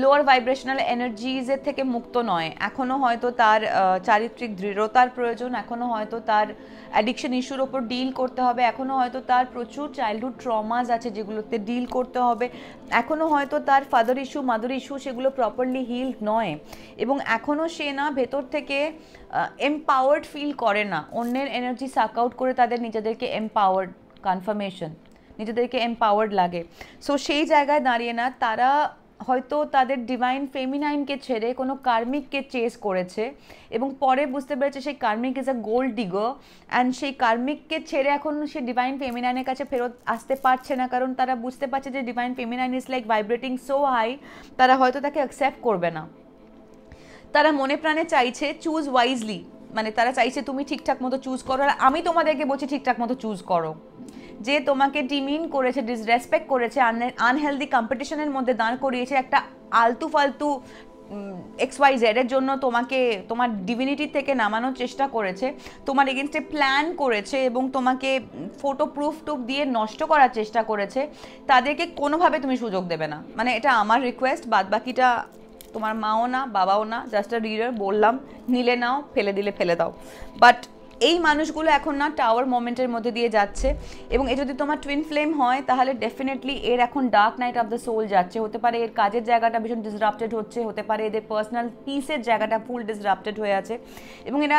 লোয়ার ভাইব্রেশনাল এনার্জিজের থেকে মুক্ত নয়। এখনও হয়তো তার চারিত্রিক দৃঢ়তার প্রয়োজন, এখনও হয়তো তার অ্যাডিকশন ইস্যুর ওপর ডিল করতে হবে, এখনও হয়তো তার প্রচুর চাইল্ডহুড ট্রমাস আছে যেগুলোতে ডিল করতে হবে, এখনও হয়তো তার ফাদার ইস্যু মাদার ইস্যু সেগুলো প্রপারলি হিলড নয়, এবং এখনও সে না ভেতর থেকে এমপাওয়ার্ড ফিল করে না। অন্যের এনার্জি সাক আউট করে তাদের নিজেদেরকে এমপাওয়ার্ড, কনফার্মেশন, নিজেদেরকে এমপাওয়ার্ড লাগে। সো সেই জায়গায় দাঁড়িয়ে না তারা হয়তো তাদের ডিভাইন ফেমিনাইনকে ছেড়ে কোনো কার্মিককে চেস করেছে এবং পরে বুঝতে পেরেছে সেই karmic is a gold digger, অ্যান্ড সেই কার্মিককে ছেড়ে এখন সে ডিভাইন ফেমিনাইনের কাছে ফেরত আসতে পারছে না, কারণ তারা বুঝতে পারছে যে divine feminine is like vibrating so high, তারা হয়তো তাকে অ্যাকসেপ্ট করবে না। তারা মনে প্রাণে চাইছে চুজ ওয়াইজলি, মানে তারা চাইছে তুমি ঠিকঠাক মতো চুজ করো, আর আমি তোমাদেরকে বলছি ঠিকঠাক মতো চুজ করো। যে তোমাকে ডিমিন করেছে, ডিসরেসপেক্ট করেছে, আনহেলদি কম্পিটিশনের মধ্যে দাঁড় করিয়েছে, একটা আলতু ফালতু XYZ এর জন্য তোমাকে তোমার ডিভিনিটি থেকে নামানোর চেষ্টা করেছে, তোমার এগেনস্টে প্ল্যান করেছে এবং তোমাকে ফটো প্রুফ দিয়ে নষ্ট করার চেষ্টা করেছে, তাদেরকে কোনোভাবে তুমি সুযোগ দেবে না। মানে এটা আমার রিকোয়েস্ট, বাদ বাকিটা তোমার মাও না বাবাও না, জাস্ট আ রিডার, বললাম, নিলে নাও, ফেলে দিলে ফেলে দাও। বাট এই মানুষগুলো এখন না টাওয়ার মোমেন্টের মধ্যে দিয়ে যাচ্ছে, এবং এ যদি তোমার টুইন ফ্লেম হয় তাহলে ডেফিনেটলি এর এখন dark night of the soul যাচ্ছে। হতে পারে এর কাজের জায়গাটা ভীষণ ডিসরাপ্টেড হচ্ছে, হতে পারে এদের পার্সোনাল পিসের জায়গাটা ফুল ডিসরাপ্টেড হয়ে আছে, এবং এরা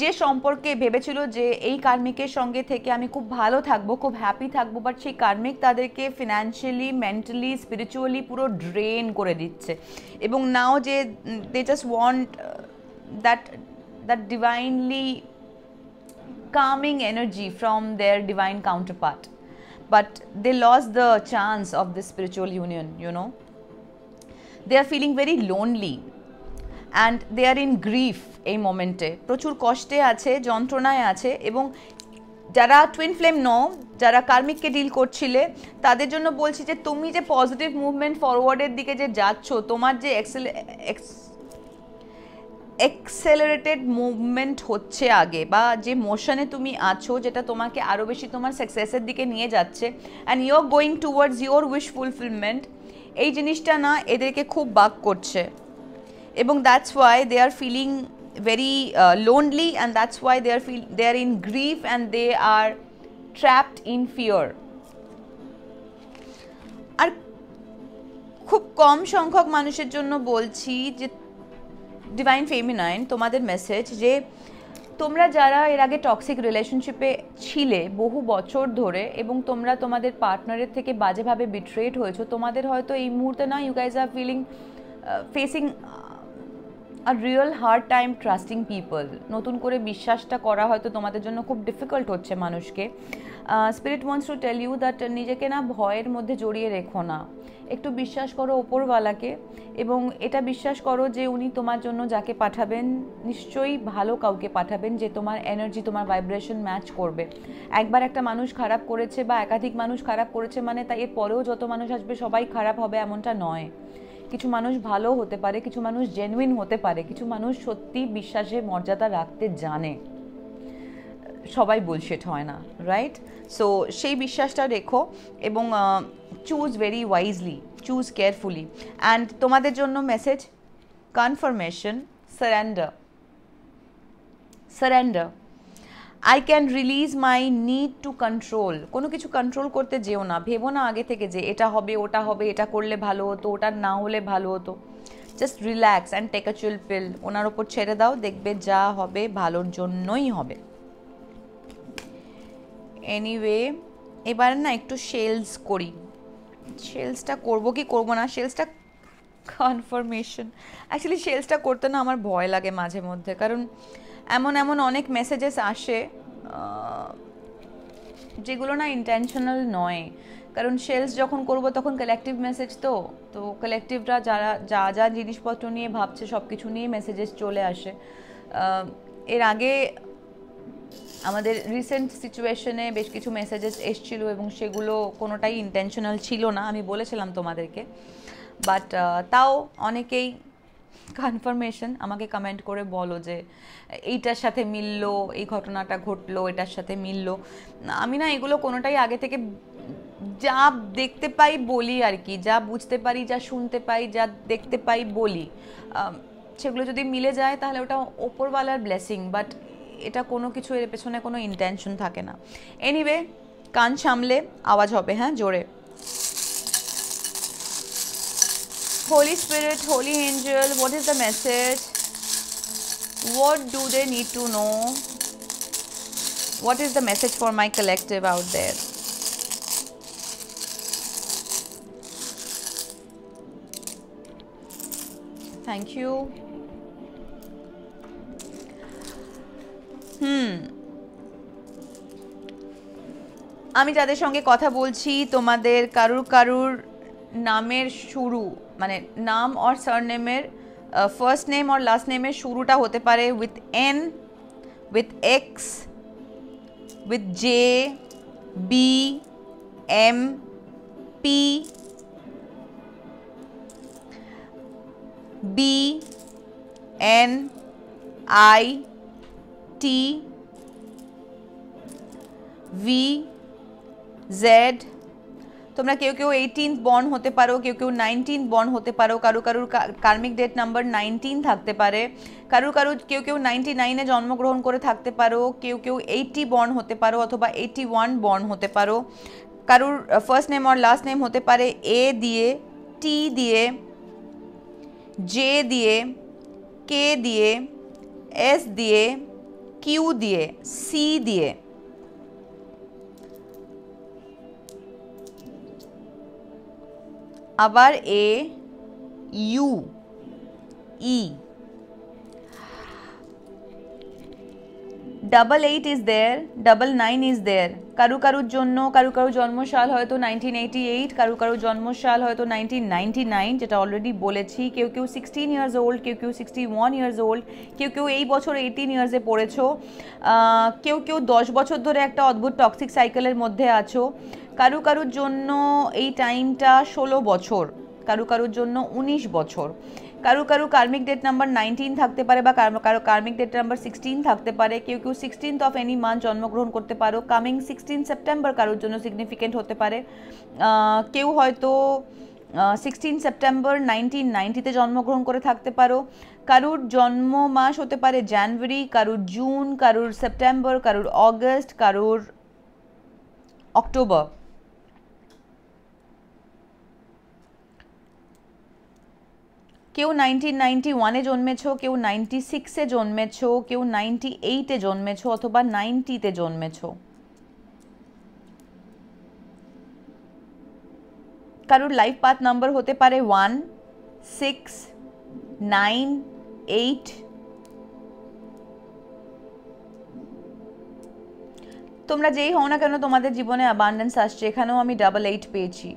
যে সম্পর্কে ভেবেছিল যে এই কার্মিকের সঙ্গে থেকে আমি খুব ভালো থাকবো, খুব হ্যাপি থাকবো, বাট সেই কার্মিক তাদেরকে ফিনান্সিয়ালি, মেন্টালি, স্পিরিচুয়ালি পুরো ড্রেন করে দিচ্ছে। এবং নাও যে they just want that divinely calming energy from their divine counterpart, but they lost the chance of this spiritual union, you know. They are feeling very lonely and they are in grief এই মোমেন্টে, প্রচুর কষ্টে আছে, যন্ত্রণায় আছে। এবং যারা twin flame নও, যারা কার্মিককে ডিল করছিলে, তাদের জন্য বলছি যে তুমি যে পজিটিভ মুভমেন্ট ফরওয়ার্ডের দিকে যে যাচ্ছ, তোমার যে এক্সেলারেটেড মুভমেন্ট হচ্ছে আগে, বা যে মোশনে তুমি আছো, যেটা তোমাকে আরও বেশি তোমার সাকসেসের দিকে নিয়ে যাচ্ছে, and you are going towards your wish fulfillment, এই জিনিসটা না এদেরকে খুব বাক করছে। এবং that's why they are feeling very lonely, and that's why they are in grief and they are trapped in fear. আর খুব কম সংখ্যক মানুষের জন্য বলছি যে ডিভাইন ফেমিনাইন তোমাদের মেসেজ, যে তোমরা যারা এর আগে টক্সিক রিলেশনশিপে ছিলে বহু বছর ধরে এবং তোমরা তোমাদের পার্টনারের থেকে বাজেভাবে বিট্রেড হয়েছো, তোমাদের হয়তো এই মুহূর্তে না, you guys are facing a real hard time trusting people. নতুন করে বিশ্বাসটা করা হয়তো তোমাদের জন্য খুব ডিফিকাল্ট হচ্ছে মানুষকে। Spirit wants to tell you that নিজেকে না ভয়ের মধ্যে জড়িয়ে রেখো না, একটু বিশ্বাস করো ওপরওয়ালাকে, এবং এটা বিশ্বাস করো যে উনি তোমার জন্য যাকে পাঠাবেন নিশ্চয়ই ভালো কাউকে পাঠাবেন, যে তোমার এনার্জি, তোমার ভাইব্রেশন ম্যাচ করবে। একবার একটা মানুষ খারাপ করেছে বা একাধিক মানুষ খারাপ করেছে মানে তাই এর পরেও যত মানুষ আসবে সবাই খারাপ হবে এমনটা নয়। কিছু মানুষ ভালো হতে পারে, কিছু মানুষ জেনুইন হতে পারে, কিছু মানুষ সত্যি বিশ্বাসে মর্যাদা রাখতে জানে, সবাই বুলশিট হয় না, রাইট? সো সেই বিশ্বাসটা রেখো এবং choose very wisely, choose carefully. And তোমাদের জন্য message, confirmation, surrender. I can release my need to control. কোনো কিছু কন্ট্রোল করতে যেও না, ভেবো না আগে থেকে যে এটা হবে, ওটা হবে, এটা করলে ভালো হতো, ওটা না হলে ভালো হতো। Just relax and take a chill pill, ওনার ওপর ছেড়ে দাও, দেখবে যা হবে ভালোর জন্যই হবে। এনিওয়ে, এবার না একটু শেলস করি। শেলসটা করবো কি করবো না, শেলসটা কনফার্মেশন। অ্যাকচুয়ালি শেলসটা করতে না আমার ভয় লাগে মাঝে মধ্যে, কারণ এমন অনেক মেসেজেস আসে যেগুলো না ইন্টেনশনাল নয়। কারণ শেলস যখন করব তখন কালেকটিভ মেসেজ, তো কালেকটিভরা যা যা জিনিসপত্র নিয়ে ভাবছে সব কিছু নিয়ে মেসেজেস চলে আসে। এর আগে আমাদের রিসেন্ট সিচুয়েশনে বেশ কিছু মেসেজেস এসেছিলো এবং সেগুলো কোনোটাই ইন্টেনশনাল ছিল না, আমি বলেছিলাম তোমাদেরকে। বাট তাও অনেকেই কনফার্মেশন আমাকে কমেন্ট করে বলো যে এইটার সাথে মিললো, এই ঘটনাটা ঘটলো, এটার সাথে মিললো। আমি না এগুলো কোনোটাই আগে থেকে যা দেখতে পাই বলি আর কি, যা বুঝতে পারি, যা শুনতে পাই, যা দেখতে পাই বলি, সেগুলো যদি মিলে যায় তাহলে ওটা ওপরওয়ালার ব্লেসিং, বাট এটা কোনো কিছু এর পেছনে কোনো ইন্টেনশন থাকে না। এনিওয়ে, কান সামলে আওয়াজ হবে, হ্যাঁ, জোরে। Holy Spirit, Holy Angel, what is the message? What do they need to know? What is the message for my collective out there? Thank you. আমি যাদের সঙ্গে কথা বলছি তোমাদের কারুর নামের শুরু মানে নাম আর সারনেমের ফার্স্ট নেম আর লাস্ট নেমের শুরুটা হতে পারে with N, with X, with J, B, M, P, B, N, I, T, V, Z. তোমরা কেউ কেউ 18th বর্ন হতে পারো, কেউ কেউ 19th বর্ন হতে পারো, কারুর কার্মিক ডেট নাম্বার 19 থাকতে পারে, কেউ কেউ 99-এ জন্মগ্রহণ করে থাকতে পারো, কেউ কেউ 80 বর্ন হতে পারো অথবা 81 বর্ন হতে পারো। কারুর ফার্স্ট নেম আর লাস্ট নেম হতে পারে এ দিয়ে, টি দিয়ে, জে দিয়ে, কে দিয়ে, এস দিয়ে, কিউ দিয়ে, সি দিয়ে। আবার এ, you, E. 88 is there, 99 is there। কারুর জন্য কারুর জন্মসাল হয়তো 1988, কারুর জন্মসাল হয়তো 1999, যেটা অলরেডি বলেছি। কেউ কেউ 16 years old, কেউ কেউ 61 years old, কেউ কেউ এই বছর 18 years-এ পড়েছো, কেউ কেউ 10 বছর ধরে একটা অদ্ভুত টক্সিক সাইকেলের মধ্যে আছো। কারুর জন্য এই টাইমটা 16 বছর, কারুর জন্য 19 বছর। কারু কার্মিক ডেট নাম্বার 19 থাকতে পারে বা কারো কার্মিক ডেট নাম্বার 16 থাকতে পারে। কেউ কেউ 16th অফ এনি মান্থ জন্মগ্রহণ করতে পারো। কামিং 16 সেপ্টেম্বর কারোর জন্য সিগনিফিকেন্ট হতে পারে। কেউ হয়তো 16 সেপ্টেম্বর 1990-তে জন্মগ্রহণ করে থাকতে পারো। কারুর জন্ম মাস হতে পারে জানুয়ারি, কারুর জুন, কারুর সেপ্টেম্বর, কারুর অগস্ট, কারুর অক্টোবর। কেউ 1991-এ জন্মেছো, কেউ 96-এ জন্মেছো, কেউ 98-এ জন্মেছো অথবা 90-তে জন্মেছো। কারুর লাইফ পাথ নাম্বার হতে পারে 1, 6, 9, 8। তোমরা যেই হও না কেন তোমাদের জীবনে অ্যাবান্ডেন্স আসছে। এখানেও আমি 88 পেয়েছি,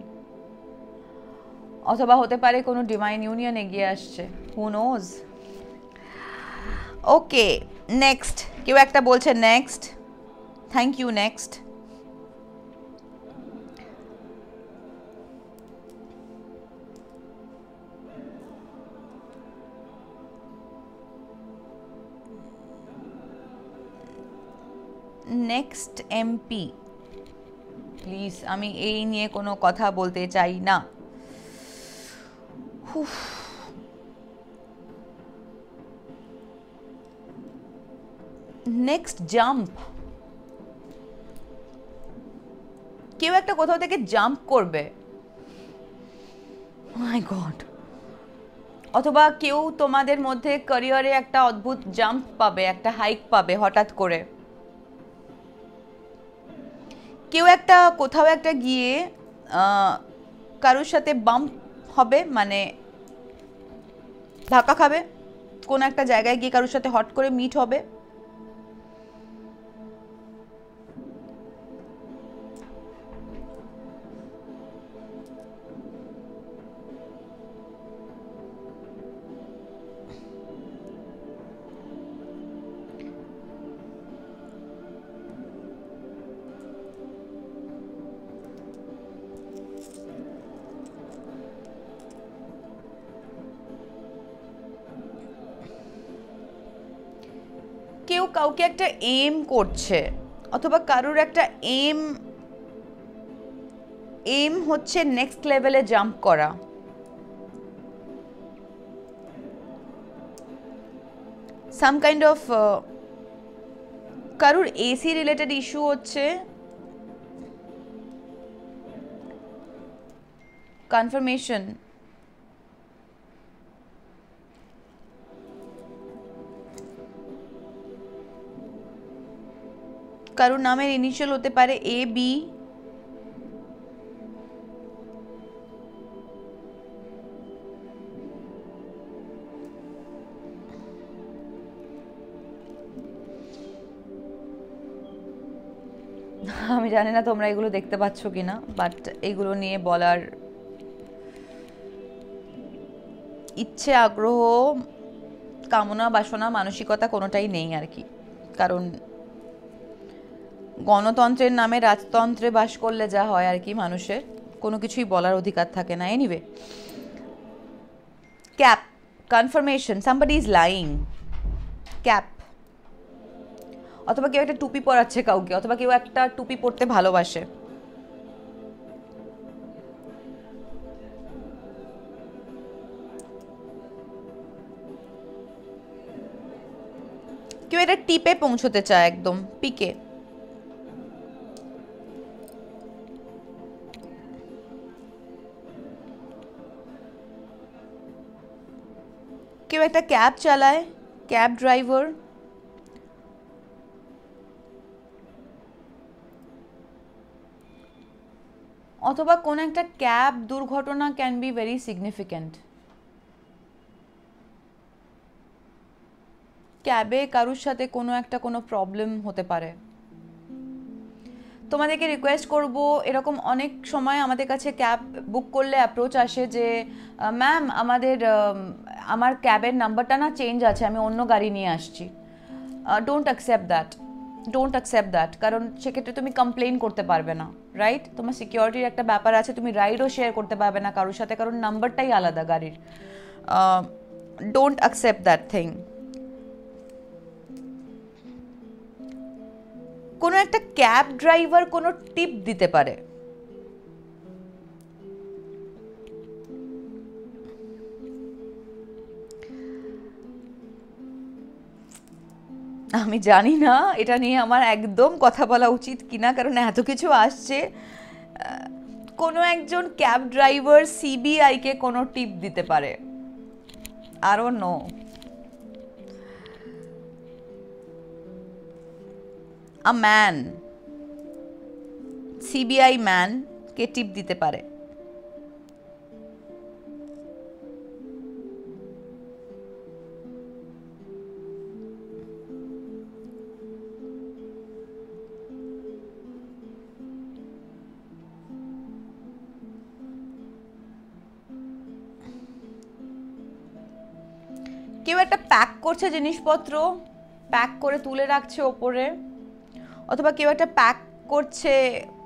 অথবা হতে পারে কোনো ডিভাইন ইউনিয়ন এগিয়ে আসছে, হু নোজ। Okay, next. কেউ একটা বলছে next. Thank you. Next next MP please. আমি এই নিয়ে কোনো কথা বলতে চাই না। Next jump. কেউ একটা কোথাও থেকে জাম্প করবে, মাই গড। অথবা কেউ তোমাদের মধ্যে ক্যারিয়ারে একটা অদ্ভুত জাম্প পাবে, একটা হাইক পাবে হঠাৎ করে। কেউ একটা কোথাও একটা গিয়ে কারোর সাথে বাম্প হবে, মানে ধাক্কা খাবে। কোন একটা জায়গায় গিয়ে কারোর সাথে হট করে মিট হবে। কেউ কাউকে একটা এম করছে, অথবা কারোর একটা এম হচ্ছে নেক্সট লেভেলে জাম্প করা। সাম কাইন্ড অফ কারোর এসি রিলেটেড ইস্যু হচ্ছে। কনফার্মেশন। কারোর নামের ইনিশিয়াল হতে পারে এ, বি, জানি না তোমরা এগুলো দেখতে পাচ্ছ কিনা, বাট এগুলো নিয়ে বলার ইচ্ছে, আগ্রহ, কামনা, বাসনা, মানসিকতা কোনোটাই নেই আর কি। কারণ গণতন্ত্রের নামে রাজতন্ত্রে বাস করলে যা হয় আর কি, মানুষের কোনো কিছুই বলার অধিকার থাকে না। Anyway, cap confirmation, somebody is lying. Cap, অথবা কেউ একটা টুপি পরাচ্ছে কাউকে, অথবা কেউ একটা টুপি পরতে ভালোবাসে। কেউ এটা টিপে পৌঁছতে চায়, একদম পিকে। কেউ একটা ক্যাব চালায়, ক্যাব ড্রাইভার। অথবা কোন একটা ক্যাব দুর্ঘটনা ক্যান বি ভেরি সিগনিফিক্যান্ট। ক্যাবে কারুর সাথে কোনো প্রবলেম হতে পারে। তোমাদেরকে রিকোয়েস্ট করব, এরকম অনেক সময় আমাদের কাছে ক্যাব বুক করলে অ্যাপ্রোচ আসে যে ম্যাম আমার ক্যাবের নাম্বারটা না চেঞ্জ আছে, আমি অন্য গাড়ি নিয়ে আসছি। ডোন্ট অ্যাকসেপ্ট দ্যাট, কারণ সেক্ষেত্রে তুমি কমপ্লেন করতে পারবে না, রাইট? তোমার সিকিউরিটির একটা ব্যাপার আছে, তুমি রাইডও শেয়ার করতে পারবে না কারোর সাথে, কারণ নাম্বারটাই আলাদা গাড়ির। Don't accept that thing. কোনো একটা ক্যাব ড্রাইভার কোনো টিপ দিতে পারে। আমি জানি না এটা নিয়ে আমার একদম কথা বলা উচিত কিনা, কারণ এত কিছু আসছে। কোনো একজন ক্যাব ড্রাইভার সিবিআই কে কোনো টিপ দিতে পারে। I don't know. A man, CBI man কে টিপ দিতে পারে। কেউ একটা প্যাক করছে জিনিসপত্র, প্যাক করে তুলে রাখছে ওপরে, অথবা কেউ একটা প্যাক করছে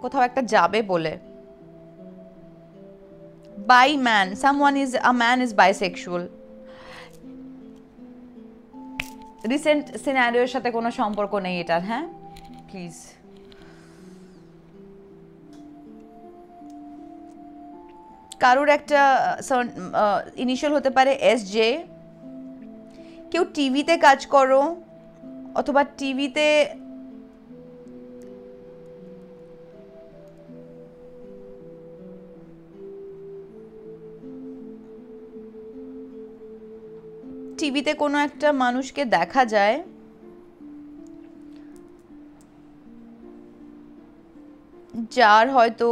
কোথাও একটা যাবে বলে। Bi man, a man is bisexual। Recent সিনারিওর সাথে কোনো সম্পর্ক নেই এটার, হ্যাঁ প্লিজ। কারোর একটা ইনিশিয়াল হতে পারে SJ। কেউ টিভিতে কাজ করো, অথবা টিভিতে কোনো একটা মানুষকে দেখা যায় যার হয়তো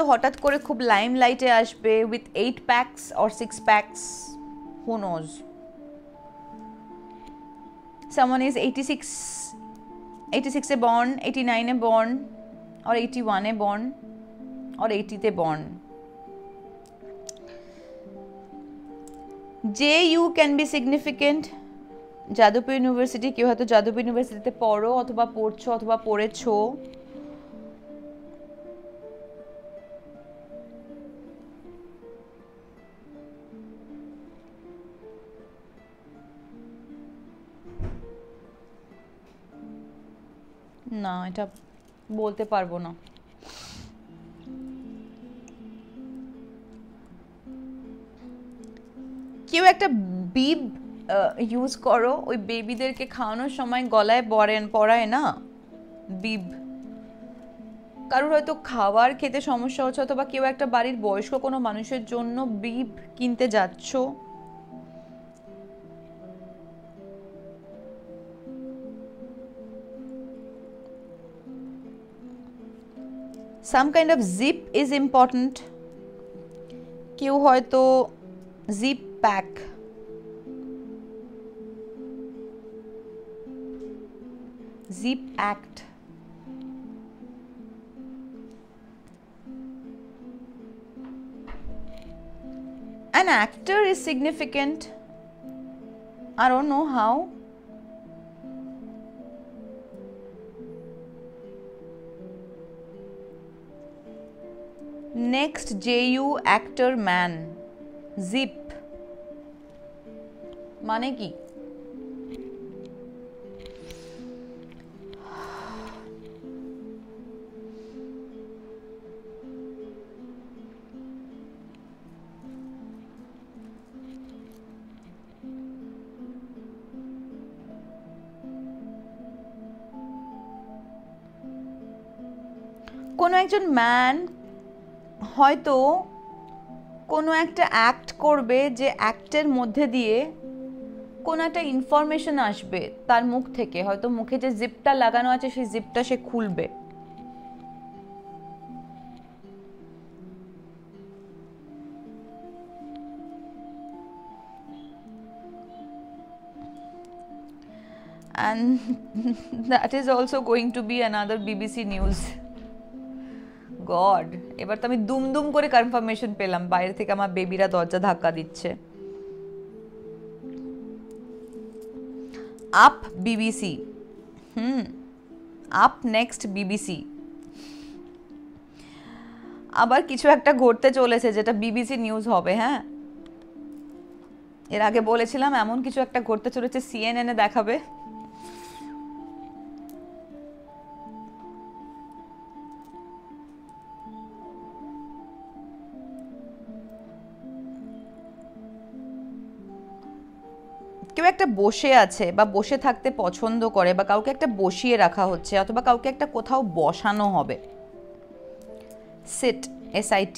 হঠাৎ করে খুব লাইমলাইটে আসবে with 8 packs or 6 packs, who knows. Someone is 86 A born, 89 A born, or 81 A born, or 80 তে born. JU can be significant. Jadavpur university, কেউ হয়তো যাদবপুর ইউনিভার্সিটিতে পড়ো, অথবা পড়ছো, অথবা পড়েছো। না, এটা বলতে পারবো না। কেউ একটা বিব ইউজ করো, ওই বেবিদেরকে খাওয়ানোর সময় গলায় পরায় না বিব। কারোর হয়তো খাবার খেতে সমস্যা হচ্ছে, অথবা কেউ একটা বাড়ির বয়স্ক কোনো মানুষের জন্য বিব কিনতে যাচ্ছ। Some kind of zip is important. কেউ হয়তো zip pack, zip act An actor is significant. I don't know how. Next, JU actor man. Zip. মানে কি? কোনো একজন ম্যান হয়তো কোনো একটা অ্যাক্ট করবে, যে অ্যাক্টের মধ্যে দিয়ে কোনো একটা ইনফরমেশন আসবে তার মুখ থেকে, হয়তো মুখে যে জিপটা লাগানো আছে সেই জিপটা সে খুলবে। And that is also going to be another BBC news. God, এবার তো আমি দুম করে কনফার্মেশন পেলাম, বাইরে থেকে আমার বেবিরা দরজা ধাক্কা দিচ্ছে। Up BBC, up next BBC. আবার কিছু একটা ঘটতে চলেছে যেটা বিবিসি নিউজ হবে। হ্যাঁ, এর আগে বলেছিলাম এমন কিছু একটা ঘটতে চলেছে, CNN এ দেখাবে। কেউ একটা বসে আছে বা বসে থাকতে পছন্দ করে, বা কাউকে একটা বসিয়ে রাখা হচ্ছে, অথবা কাউকে একটা কোথাও বসানো হবে। Sit, SIT।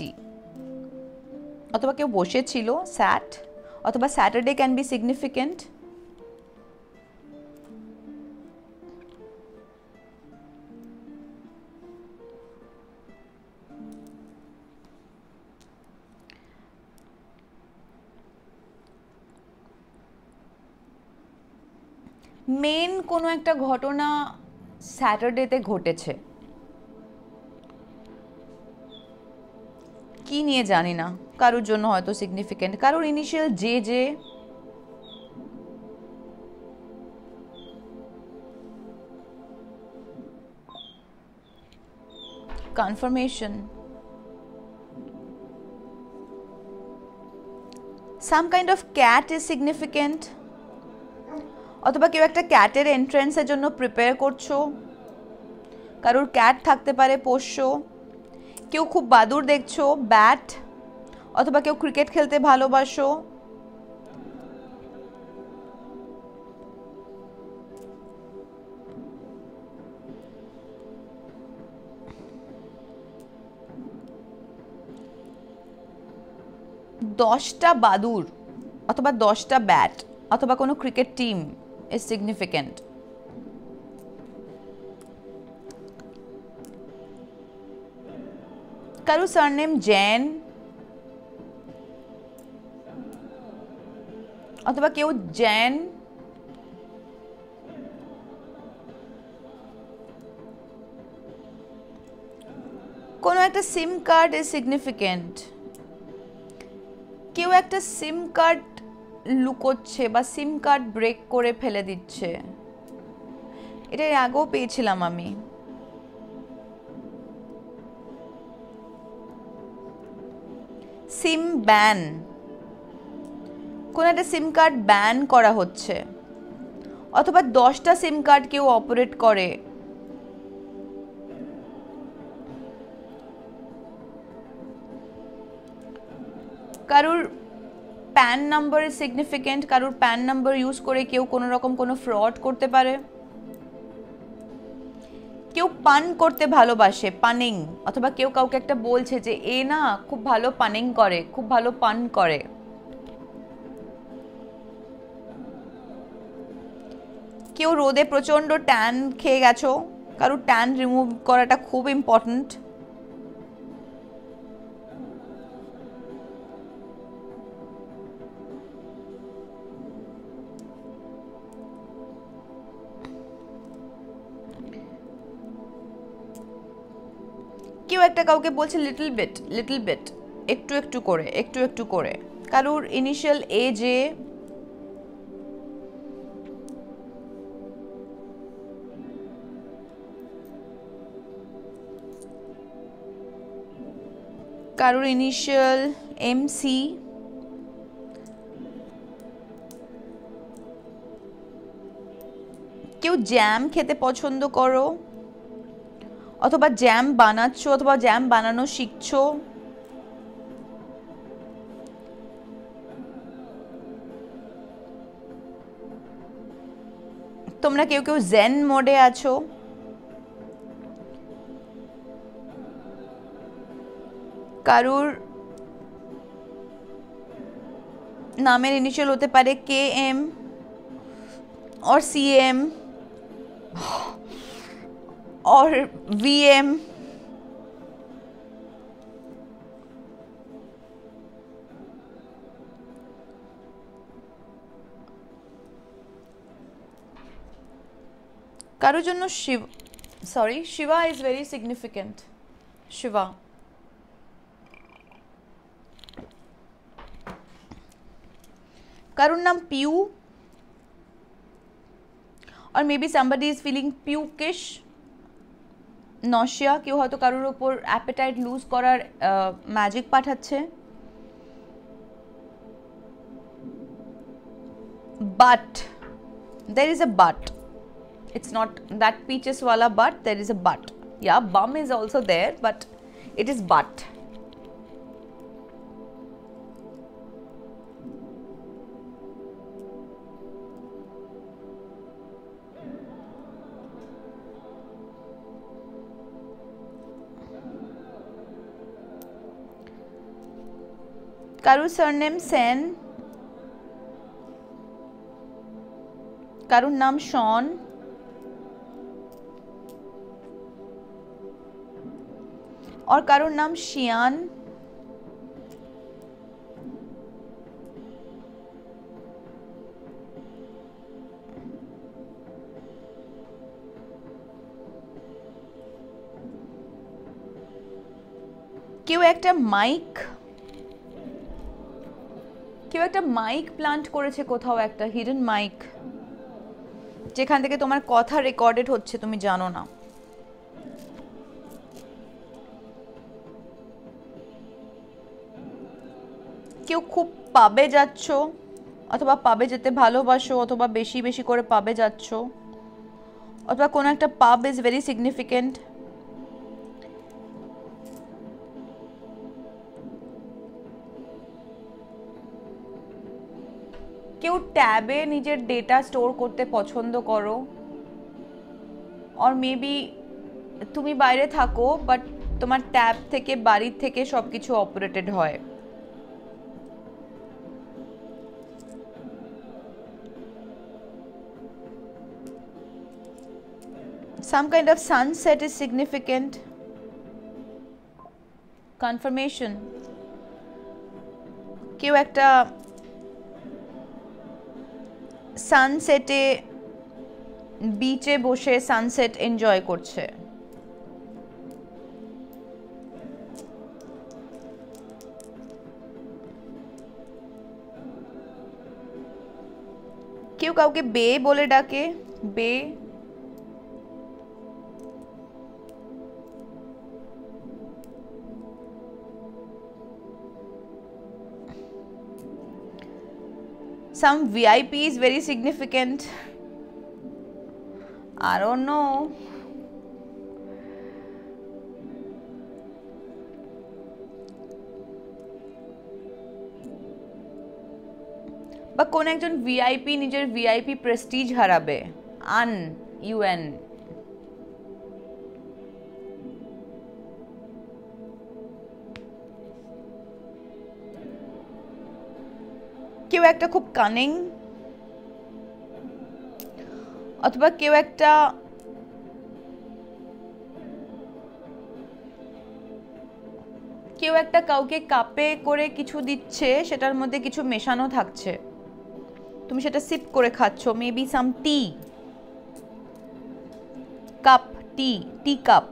অথবা কেউ বসেছিল, স্যাট। অথবা স্যাটারডে ক্যান বি সিগনিফিকেন্ট। মেন কোনো একটা ঘটনা স্যাটারডেতে ঘটেছে, কি নিয়ে জানি না, কারোর জন্য হয়তো সিগনিফিকেন্ট, কারোর initial J. Confirmation. Some kind of cat is significant. অথবা কেউ একটা ক্যাটের এন্ট্রেন্সের জন্য প্রিপেয়ার করছো, কারোর ক্যাট থাকতে পারে পোষ্য। কেউ খুব বাদুড় দেখছো, ব্যাট। অথবা কেউ ক্রিকেট খেলতে ভালোবাসো। দশটা বাদুড় অথবা 10টা ব্যাট অথবা কোনো ক্রিকেট টিম is significant. কারো সারনেম জৈন, অথবা কেউ জৈন। কোনো একটা সিম কার্ড ইজ সিগনিফিকেন্ট। কেউ একটা সিম কার্ড লুকোচ্ছে বা সিম কার্ড ব্রেক করে ফেলে দিচ্ছে। এটা এর আগেও পেয়েছিলাম আমি। সিম ব্যান, কোন একটা সিম কার্ড ব্যান করা হচ্ছে, অথবা 10টা সিম কার্ড কেউ অপারেট করে। কারোর প্যান নাম্বার ইজ সিগনিফিকেন্ট, কারোর প্যান নাম্বার ইউজ করে কেউ কোনো রকম কোনো ফ্রড করতে পারে। কেউ পান করতে ভালোবাসে, পানিং, অথবা কেউ কাউকে একটা বলছে যে এ না খুব ভালো পানিং করে, খুব ভালো পান করে। কেউ রোদে প্রচন্ড ট্যান খেয়ে গেছো, কারোর ট্যান রিমুভ করাটা খুব ইম্পর্টেন্ট। কেউ একটা কাউকে বলছে লিটল বিট, একটু একটু করে, একটু একটু করে। কারুর ইনিশিয়াল এ জে, কারুর ইনিশিয়াল এম সি, কেউ জ্যাম খেতে পছন্দ করো অথবা জ্যাম বানাচ্ছ অথবা জ্যাম বানানো শিখছো। তোমরা কেউ কেউ জেন মোডে আছো। কারুর নামের ইনিশিয়াল হতে পারে কে এম और CM और VM। কারোর জন্য Shiva is very significant. Shiva, কারোর নাম পিউ, और maybe somebody is feeling pukish, nausea, কেউ হয়তো কারোর উপর অ্যাপেটাইট লুজ করার ম্যাজিক পাঠাচ্ছে। but there is a but, it's not that peaches wala but, there is a but. Yeah, bum is also there but it is but. কারুর surname Sen, কারুর নাম শন, और কারুর নাম শিয়ান। কেউ একটা মাইক প্ল্যান্ট করেছে কোথাও, একটা হিডেন মাইক যেখান থেকে তোমার কথা রেকর্ডেড হচ্ছে, তুমি জানো না। কেউ খুব পাবে যাচ্ছ অথবা পাবে যেতে ভালোবাসো অথবা বেশি বেশি করে পাবে যাচ্ছ, অথবা কোনো একটা পাব ইজ ভেরি সিগনিফিকেন্ট। কেউ ট্যাবে নিজের ডেটা স্টোর করতে পছন্দ করো, और মেবি তুমি বাইরে থাকো বাট তোমার ট্যাব থেকে বাড়ির থেকে সবকিছু অপারেটেড হয়। Some kind of sunset is significant. Confirmation. কেউ একটা সানসেটে বিচে বসে সানসেট এনজয় করছে। কেউ কাউকে বে বলে ডাকে, বে। Some VIP is very significant. I don't know. বা কোন একজন ভিআইপি নিজের ভিআইপি প্রেস্টিজ হারাবে, UN। কেউ একটা খুব কানিং, অথবা কেউ একটা কাউকে কাপে করে কিছু দিচ্ছে, সেটার মধ্যে কিছু মেশানো থাকছে, তুমি সেটা সিপ করে খাচ্ছ। Maybe some T cup, T cup.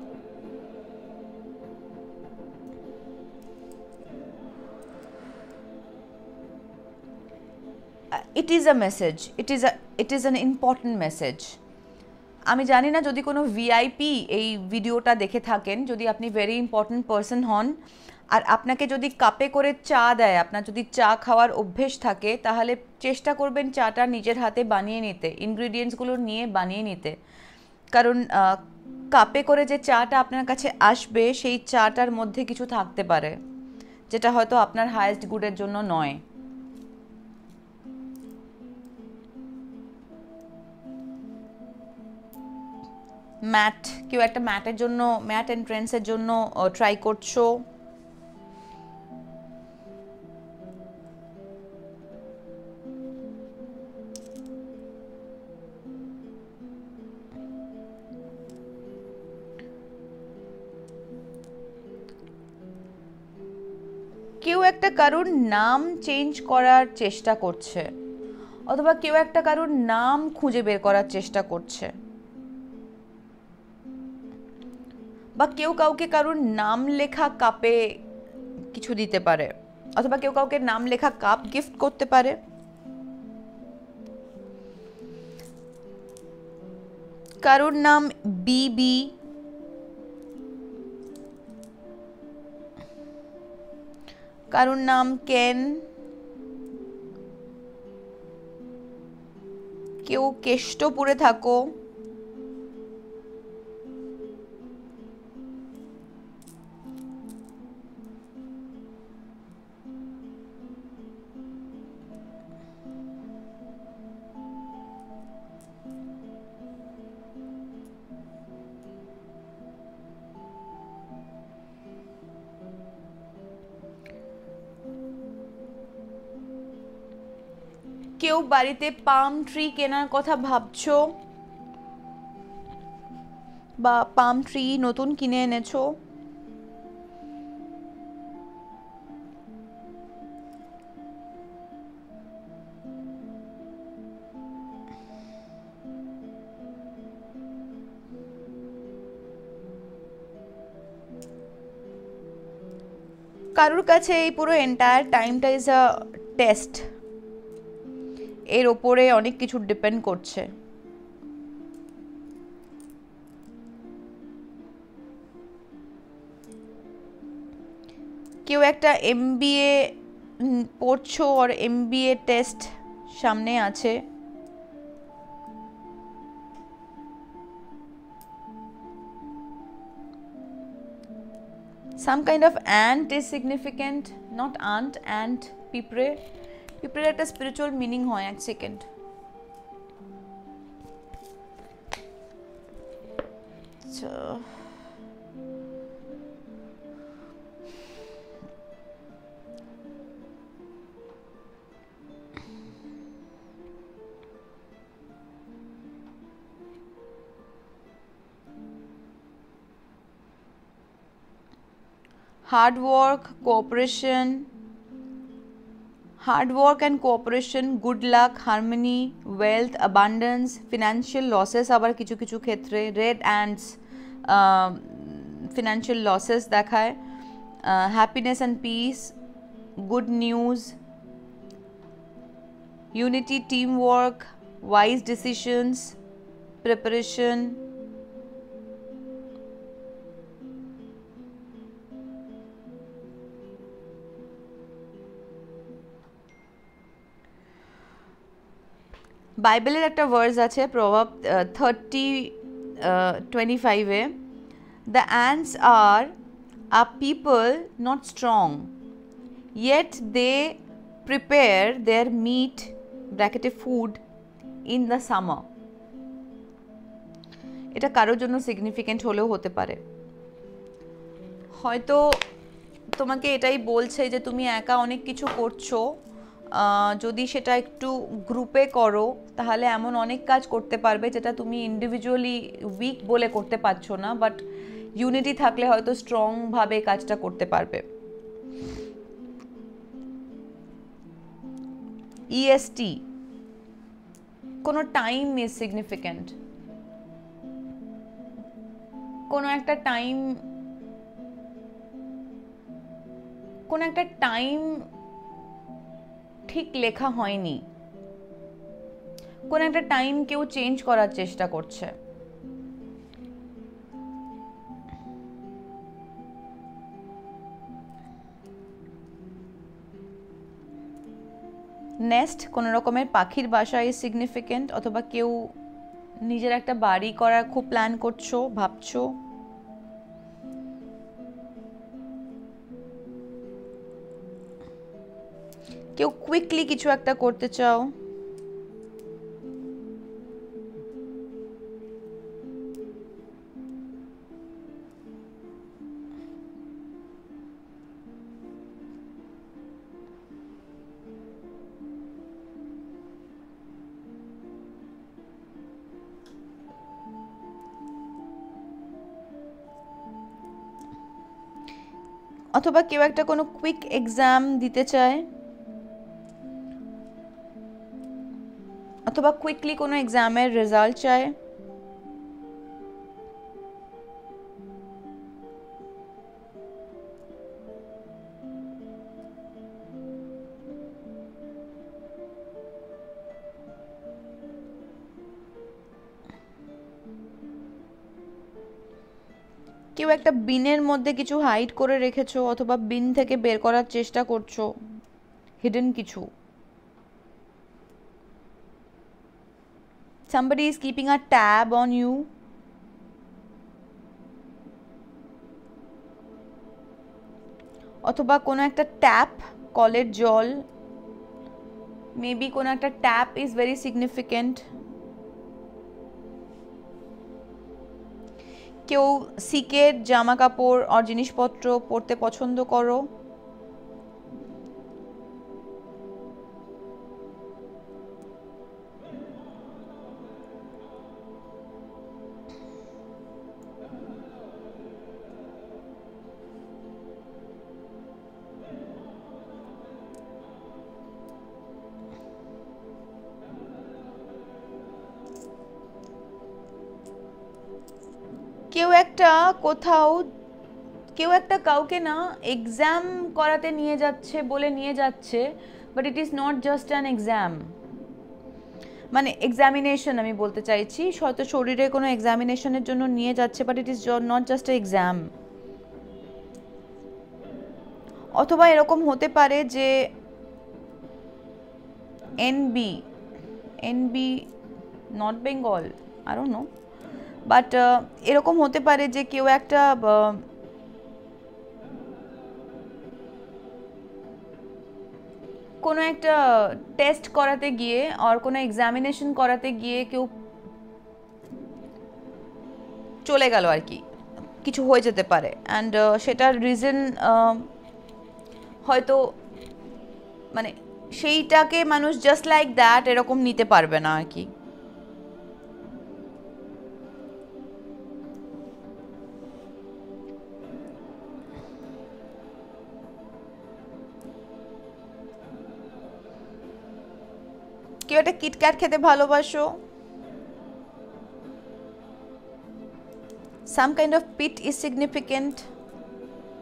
It is a message, it is an important message. আমি জানি না যদি কোনো ভিআইপি এই ভিডিওটা দেখে থাকেন, যদি আপনি ভেরি ইম্পর্ট্যান্ট পারসন হন আর আপনাকে যদি কাপে করে চা দেয়, আপনার যদি চা খাওয়ার অভ্যেস থাকে, তাহলে চেষ্টা করবেন চাটা নিজের হাতে বানিয়ে নিতে, ইনগ্রিডিয়েন্টসগুলো নিয়ে বানিয়ে নিতে। কারণ কাপে করে যে চাটা আপনার কাছে আসবে সেই চাটার মধ্যে কিছু থাকতে পারে যেটা হয়তো আপনার হায়েস্ট গুডের জন্য নয়। ম্যাট, কেউ একটা ম্যাটের জন্য, ম্যাট এন্ট্রেন্সের জন্য ট্রাই করছো। কেউ একটা কারোর নাম চেঞ্জ করার চেষ্টা করছে, অথবা কেউ একটা কারোর নাম খুঁজে বের করার চেষ্টা করছে, বা কেউ কাউকে কারোর নাম লেখা কাপে কিছু দিতে পারে, অথবা কেউ কাউকে নাম লেখা কাপ গিফট করতে পারে। কারোর নাম বিবি, কারোর নাম কেন, কেউ কেষ্টপুরে থাকো, কেউ বাড়িতে পাম ট্রি কেনার কথা ভাবছো বা পাম ট্রি নতুন কিনে এনেছো। কারোর কাছে এই পুরো এন্টায়ার টাইমটা ইজ আ টেস্ট, এর ওপরে অনেক কিছু ডিপেন্ড করছে। কেউ একটা এমবিএ পড়ছো আর এমবিএ টেস্ট সামনে আছে। Some kind of ant is significant, not ant, ant, পিঁপড়ে। পিঁপড়ের একটা স্পিরিচুয়াল মিনিং হয়। এক second, hard work, cooperation, hard work and cooperation, good luck, harmony, wealth, abundance, financial losses, আবার কিছু কিছু ক্ষেত্রে red ants financial losses দেখায়, happiness and peace, good news, unity, teamwork, wise decisions, preparation, বাইবেলের একটা verse আছে প্রভাব 30:25-এ, the ants are a people not strong yet they prepare their meat ব্র্যাকেটে ফুড ইন দ্য সামার। এটা কারোর জন্য সিগনিফিকেন্ট হলেও হতে পারে। হয়তো তোমাকে এটাই বলছে যে তুমি একা অনেক কিছু করছো, যদি সেটা একটু গ্রুপে করো তাহলে এমন অনেক কাজ করতে পারবে যেটা তুমি ইন্ডিভিজুয়ালি উইক বলে করতে পারছো না, বাট ইউনিটি থাকলে হয়তো স্ট্রংভাবে কাজটা করতে পারবে। ইএসটি, কোনো টাইম ইজ সিগনিফিক্যান্ট, কোনো একটা টাইম ঠিক লেখা হয়নি, কোন একটা টাইম কেউ চেঞ্জ করার চেষ্টা করছে। নেস্ট কোনো রকমের পাখির বাসা ইজ সিগনিফিকেন্ট, অথবা কেউ নিজের একটা বাড়ি করার খুব প্ল্যান করছো, ভাবছো। কেউ কুইকলি কিছু একটা করতে চাও। অথবা কেউ একটা কোনো কুইক এক্সাম দিতে চায়, অথবা কুইকলি কোনো এক্সামের রেজাল্ট চায়। কেউ একটা বিনের মধ্যে কিছু হাইড করে রেখেছো, অথবা বিন থেকে বের করার চেষ্টা করছো হিডেন কিছু। Somebody is keeping a tab on you. অথবা কোনো একটা ট্যাপ, কলের জল, মেবি কোনো একটা ট্যাপ ইজ ভেরি সিগনিফিকেন্ট। কেউ সিকের জামা কাপড় আর জিনিসপত্র পরতে পছন্দ করো। কেউ একটা কোথাও, কেউ একটা কাউকে না এক্সাম করাতে নিয়ে যাচ্ছে বলে নিয়ে যাচ্ছে, but it is not just an exam, মানে এক্সামিনেশন আমি বলতে চাইছি, হয়তো শরীরে কোনো এক্সামিনেশনের জন্য নিয়ে যাচ্ছে, but it is not just exam. অথবা এরকম হতে পারে যে NB north Bengal, I don't know, but এরকম হতে পারে যে কেউ একটা কোনো একটা টেস্ট করাতে গিয়ে আর কোনো এক্সামিনেশন করাতে গিয়ে কেউ চলে গেল আর কি, কিছু হয়ে যেতে পারে, অ্যান্ড সেটার রিজন হয়তো মানে সেইটাকে মানুষ জাস্ট লাইক দ্যাট এরকম নিতে পারবে না আর কি। কেউ একটা কিটক্যাট খেতে ভালোবাসো। Some kind of pit is significant.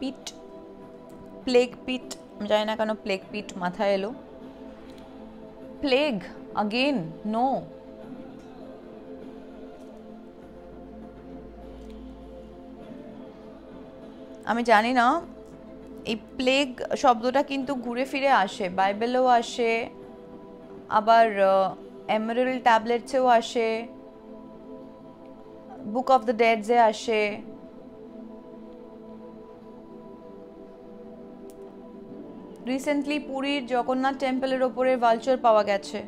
Pit, plague pit, আমি জানি না কেন প্লেগ পিট মাথায় এলো। Plague again no. আমি জানি না, এই প্লেগ শব্দটা কিন্তু ঘুরে ফিরে আসে, বাইবেলেও আসে, আবার এমারেল্ড ট্যাবলেটসেও আসে, বুক অফ দ্য ডেডসে আসে। রিসেন্টলি পুরীর জগন্নাথ টেম্পলের ওপরে ভালচার পাওয়া গেছে,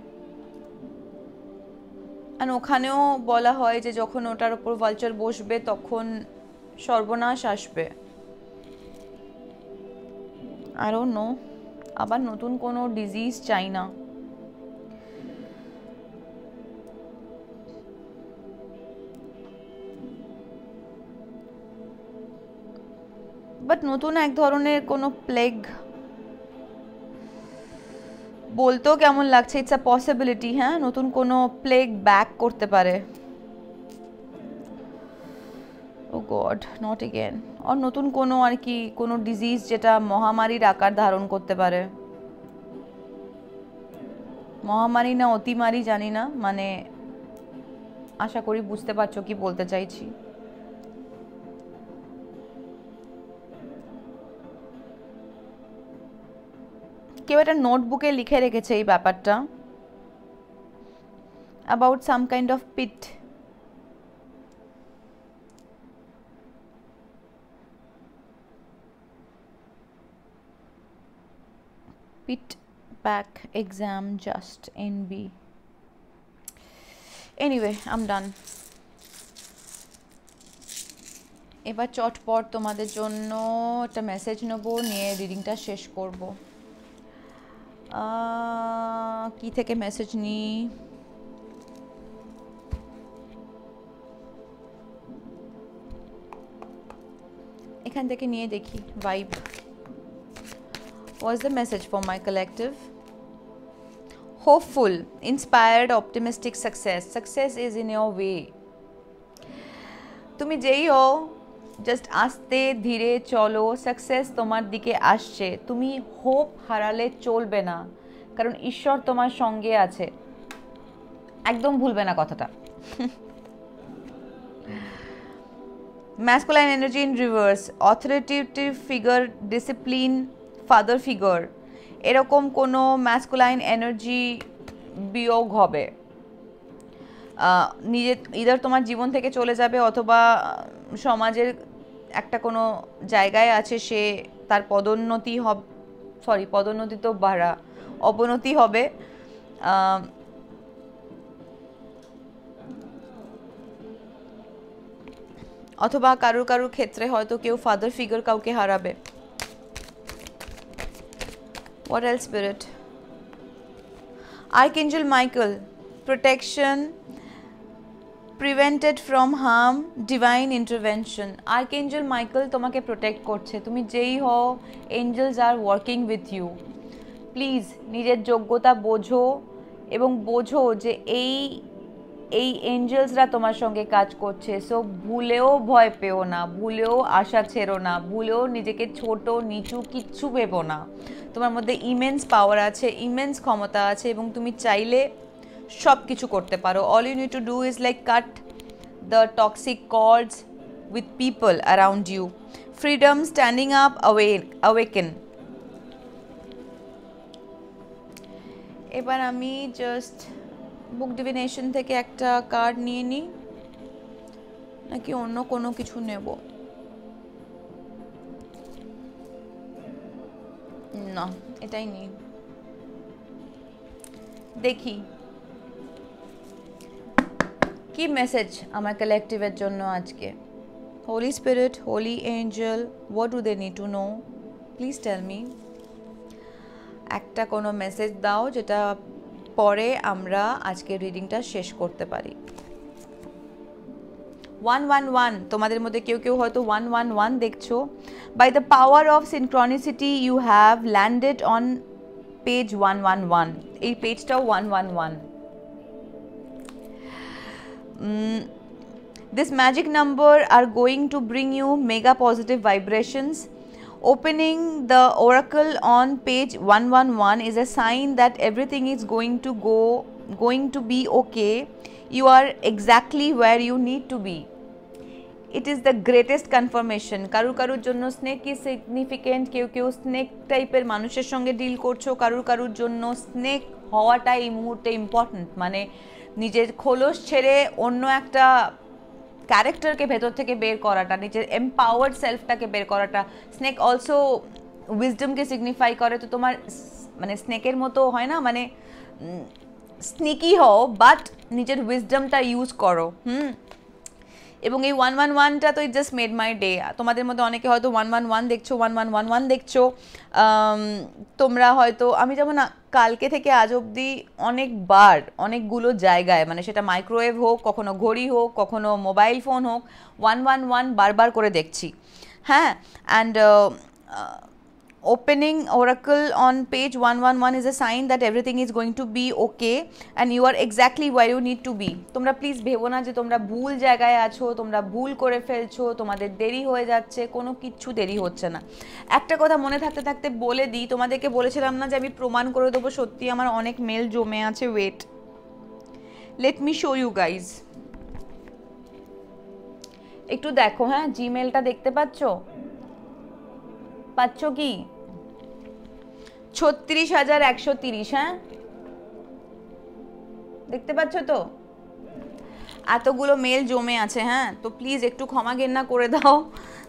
আর ওখানেও বলা হয় যে যখন ওটার ওপর ভালচার বসবে তখন সর্বনাশ আসবে। আই ডোন্ট নো, আবার নতুন কোনো ডিজিজ চাই না। বাট নতুন এক ধরনের কোনো প্লেগ বলতেও কেমন লাগছে, ইটস আ পসিবিলিটি। হ্যাঁ, নতুন কোনো প্লেগ ব্যাক করতে পারে। ও গড, নট এগেন। আর নতুন কোনো আর কি কোনো ডিজিজ যেটা মহামারীর আকার ধারণ করতে পারে। মহামারী না অতিমারি জানি না, মানে আশা করি বুঝতে পারছো কি বলতে চাইছি। কেউ একটা নোটবুকে লিখে রেখেছে এই ব্যাপারটা, about some kind of pit. Pit back exam just NB. Anyway, I'm done. এবার চটপট তোমাদের জন্য একটা মেসেজ নেবো, নিয়ে রিডিংটা শেষ করব। কি থেকে মেসেজ নিই? এখান থেকে নিয়ে দেখি vibe. What's the message for my collective? Hopeful, inspired, optimistic success. Success is in your way. তুমি যেই হও, জাস্ট আস্তে ধীরে চলো, সাকসেস তোমার দিকে আসছে। তুমি হোপ হারালে চলবে না, কারণ ঈশ্বর তোমার সঙ্গে আছে। একদম ভুলবে না কথাটা। Masculine energy in reverse, authoritative figure, discipline, father figure, এরকম কোনো ম্যাসকুলাইন এনার্জি বিয়োগ হবে। নিজে ইদার তোমার জীবন থেকে চলে যাবে, অথবা সমাজের একটা কোনো জায়গায় আছে, সে তার পদোন্নতি হবে, পদোন্নতি তো বাড়া, অবনতি হবে। অথবা কারুর ক্ষেত্রে হয়তো কেউ ফাদার ফিগার কাউকে হারাবে। What else, Spirit? Archangel Michael, protection, prevented from harm, divine intervention. Archangel Michael তোমাকে প্রোটেক্ট করছে, তুমি যেই হও, angels are working with you. Please নিজের যোগ্যতা বোঝো, এবং বোঝো যে এই এঞ্জেলসরা তোমার সঙ্গে কাজ করছে। সো ভুলেও ভয় পেও না, ভুলেও আশা ছেড়ো না, ভুলেও নিজেকে ছোট নিচু কিচ্ছু ভেবো না। তোমার মধ্যে ইমেন্স পাওয়ার আছে, ইমেন্স ক্ষমতা আছে, এবং তুমি চাইলে সব কিছু করতে পারো। All you need to do is like cut the toxic cords with people around you. Freedom, standing up, awaken. এবার আমি জাস্ট বুক ডিভিনেশন থেকে একটা কার্ড নিয়ে নিই, নাকি অন্য কোনো কিছু নেব? না, এটাই নিই। দেখি কি মেসেজ আমার কালেকটিভের জন্য আজকে। Holy spirit, holy angel, what do they need to know? Please tell me. একটা কোনো মেসেজ দাও যেটা পরে আমরা আজকে রিডিংটা শেষ করতে পারি। 111, তোমাদের মধ্যে কেউ হয়তো 111 দেখছো। By the power of synchronicity you have landed on page 111। এই পেজটাও 111। This magic number are going to bring you mega positive vibrations. Opening the oracle on page 111 is a sign that everything is going to be okay. You are exactly where you need to be. It is the greatest confirmation. কারুর জন্য snake is significant. কেউ snake টাইপের মানুষের সঙ্গে deal করছো, কারুর জন্য snake হওয়াটা এই মুহূর্তে ইম্পর্টেন্ট। মানে নিজের খোলস ছেড়ে অন্য একটা ক্যারেক্টারকে ভেতর থেকে বের করাটা, নিজের এম্পাওয়ার্ড সেলফটাকে বের করাটা। স্নেক অলসো উইজডমকে সিগনিফাই করে। তো তোমার মানে স্নেকের মতো হয় না, মানে স্নিকি হও, বাট নিজের উইজডমটা ইউজ করো। এবং এই 111টা তো it just made my day. তোমাদের মধ্যে অনেকে হয়তো 111 দেখছো, 1111 দেখছো। তোমরা হয়তো, আমি যেমন কালকে থেকে আজ অবধি অনেকবার অনেকগুলো জায়গায়, মানে সেটা মাইক্রোওয়েভ হোক, কখনো ঘড়ি হোক, কখনো মোবাইল ফোন হোক, 111 বারবার করে দেখছি। হ্যাঁ, and opening oracle on page 111 is a sign that everything is going to be okay and you are exactly where you need to be. তোমরা প্লিজ ভেবো না যে তোমরা ভুল জায়গায় আছো, তোমরা ভুল করে ফেলছো, তোমাদের দেরি হয়ে যাচ্ছে, কোনো কিচ্ছু দেরি হচ্ছে না। একটা কথা মনে থাকতে থাকতে বলে দিই, তোমাদেরকে বলেছিলাম না যে আমি প্রমাণ করে দেবো সত্যি আমার অনেক মেল জমে আছে। Wait, let me show you guys. একটু দেখো, হ্যাঁ জিমেলটা দেখতে পাচ্ছ কি? 36,130, হ্যাঁ দেখতে পাচ্ছ তো? এতগুলো মেল জমে আছে, হ্যাঁ তো প্লিজ একটু ক্ষমা ঘেন্না করে দাও,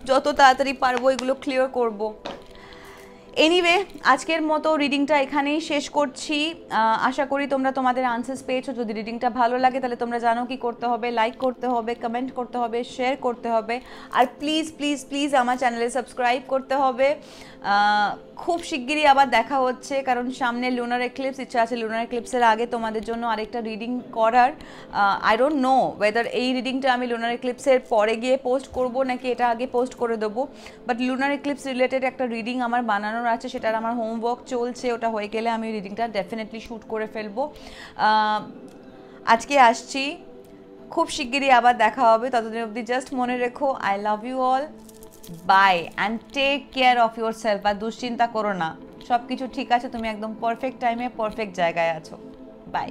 যত তাড়াতাড়ি পারবো এগুলো ক্লিয়ার করব। এনিওয়ে, আজকের মতো রিডিংটা এখানেই শেষ করছি। আশা করি তোমরা তোমাদের আনসার্স পেয়েছো। যদি রিডিংটা ভালো লাগে তাহলে তোমরা জানো কি করতে হবে, লাইক করতে হবে, কমেন্ট করতে হবে, শেয়ার করতে হবে, আর প্লিজ প্লিজ প্লিজ আমার চ্যানেলে সাবস্ক্রাইব করতে হবে। খুব শিগগিরই আবার দেখা হচ্ছে, কারণ সামনে লুনার এক্লিপস, ইচ্ছা আছে লুনার এক্লিপসের আগে তোমাদের জন্য আরেকটা রিডিং করার। আই ডোন্ট নো ওয়েদার এই রিডিংটা আমি লুনার এক্লিপসের পরে গিয়ে পোস্ট করব নাকি এটা আগে পোস্ট করে দেবো, বাট লুনার এক্লিপস রিলেটেড একটা রিডিং আমার বানানোর আছে, সেটার আমার হোমওয়ার্ক চলছে। ওটা হয়ে গেলে আমি রিডিংটা ডেফিনেটলি শ্যুট করে ফেলবো। আজকে আসছি, খুব শিগগিরই আবার দেখা হবে। ততদিন অবধি জাস্ট মনে রেখো, I love you all, bye and take care of yourself. আর দুশ্চিন্তা করো না, সব কিছু ঠিক আছে, তুমি একদম পারফেক্ট টাইমে পারফেক্ট জায়গায় আছো। বাই।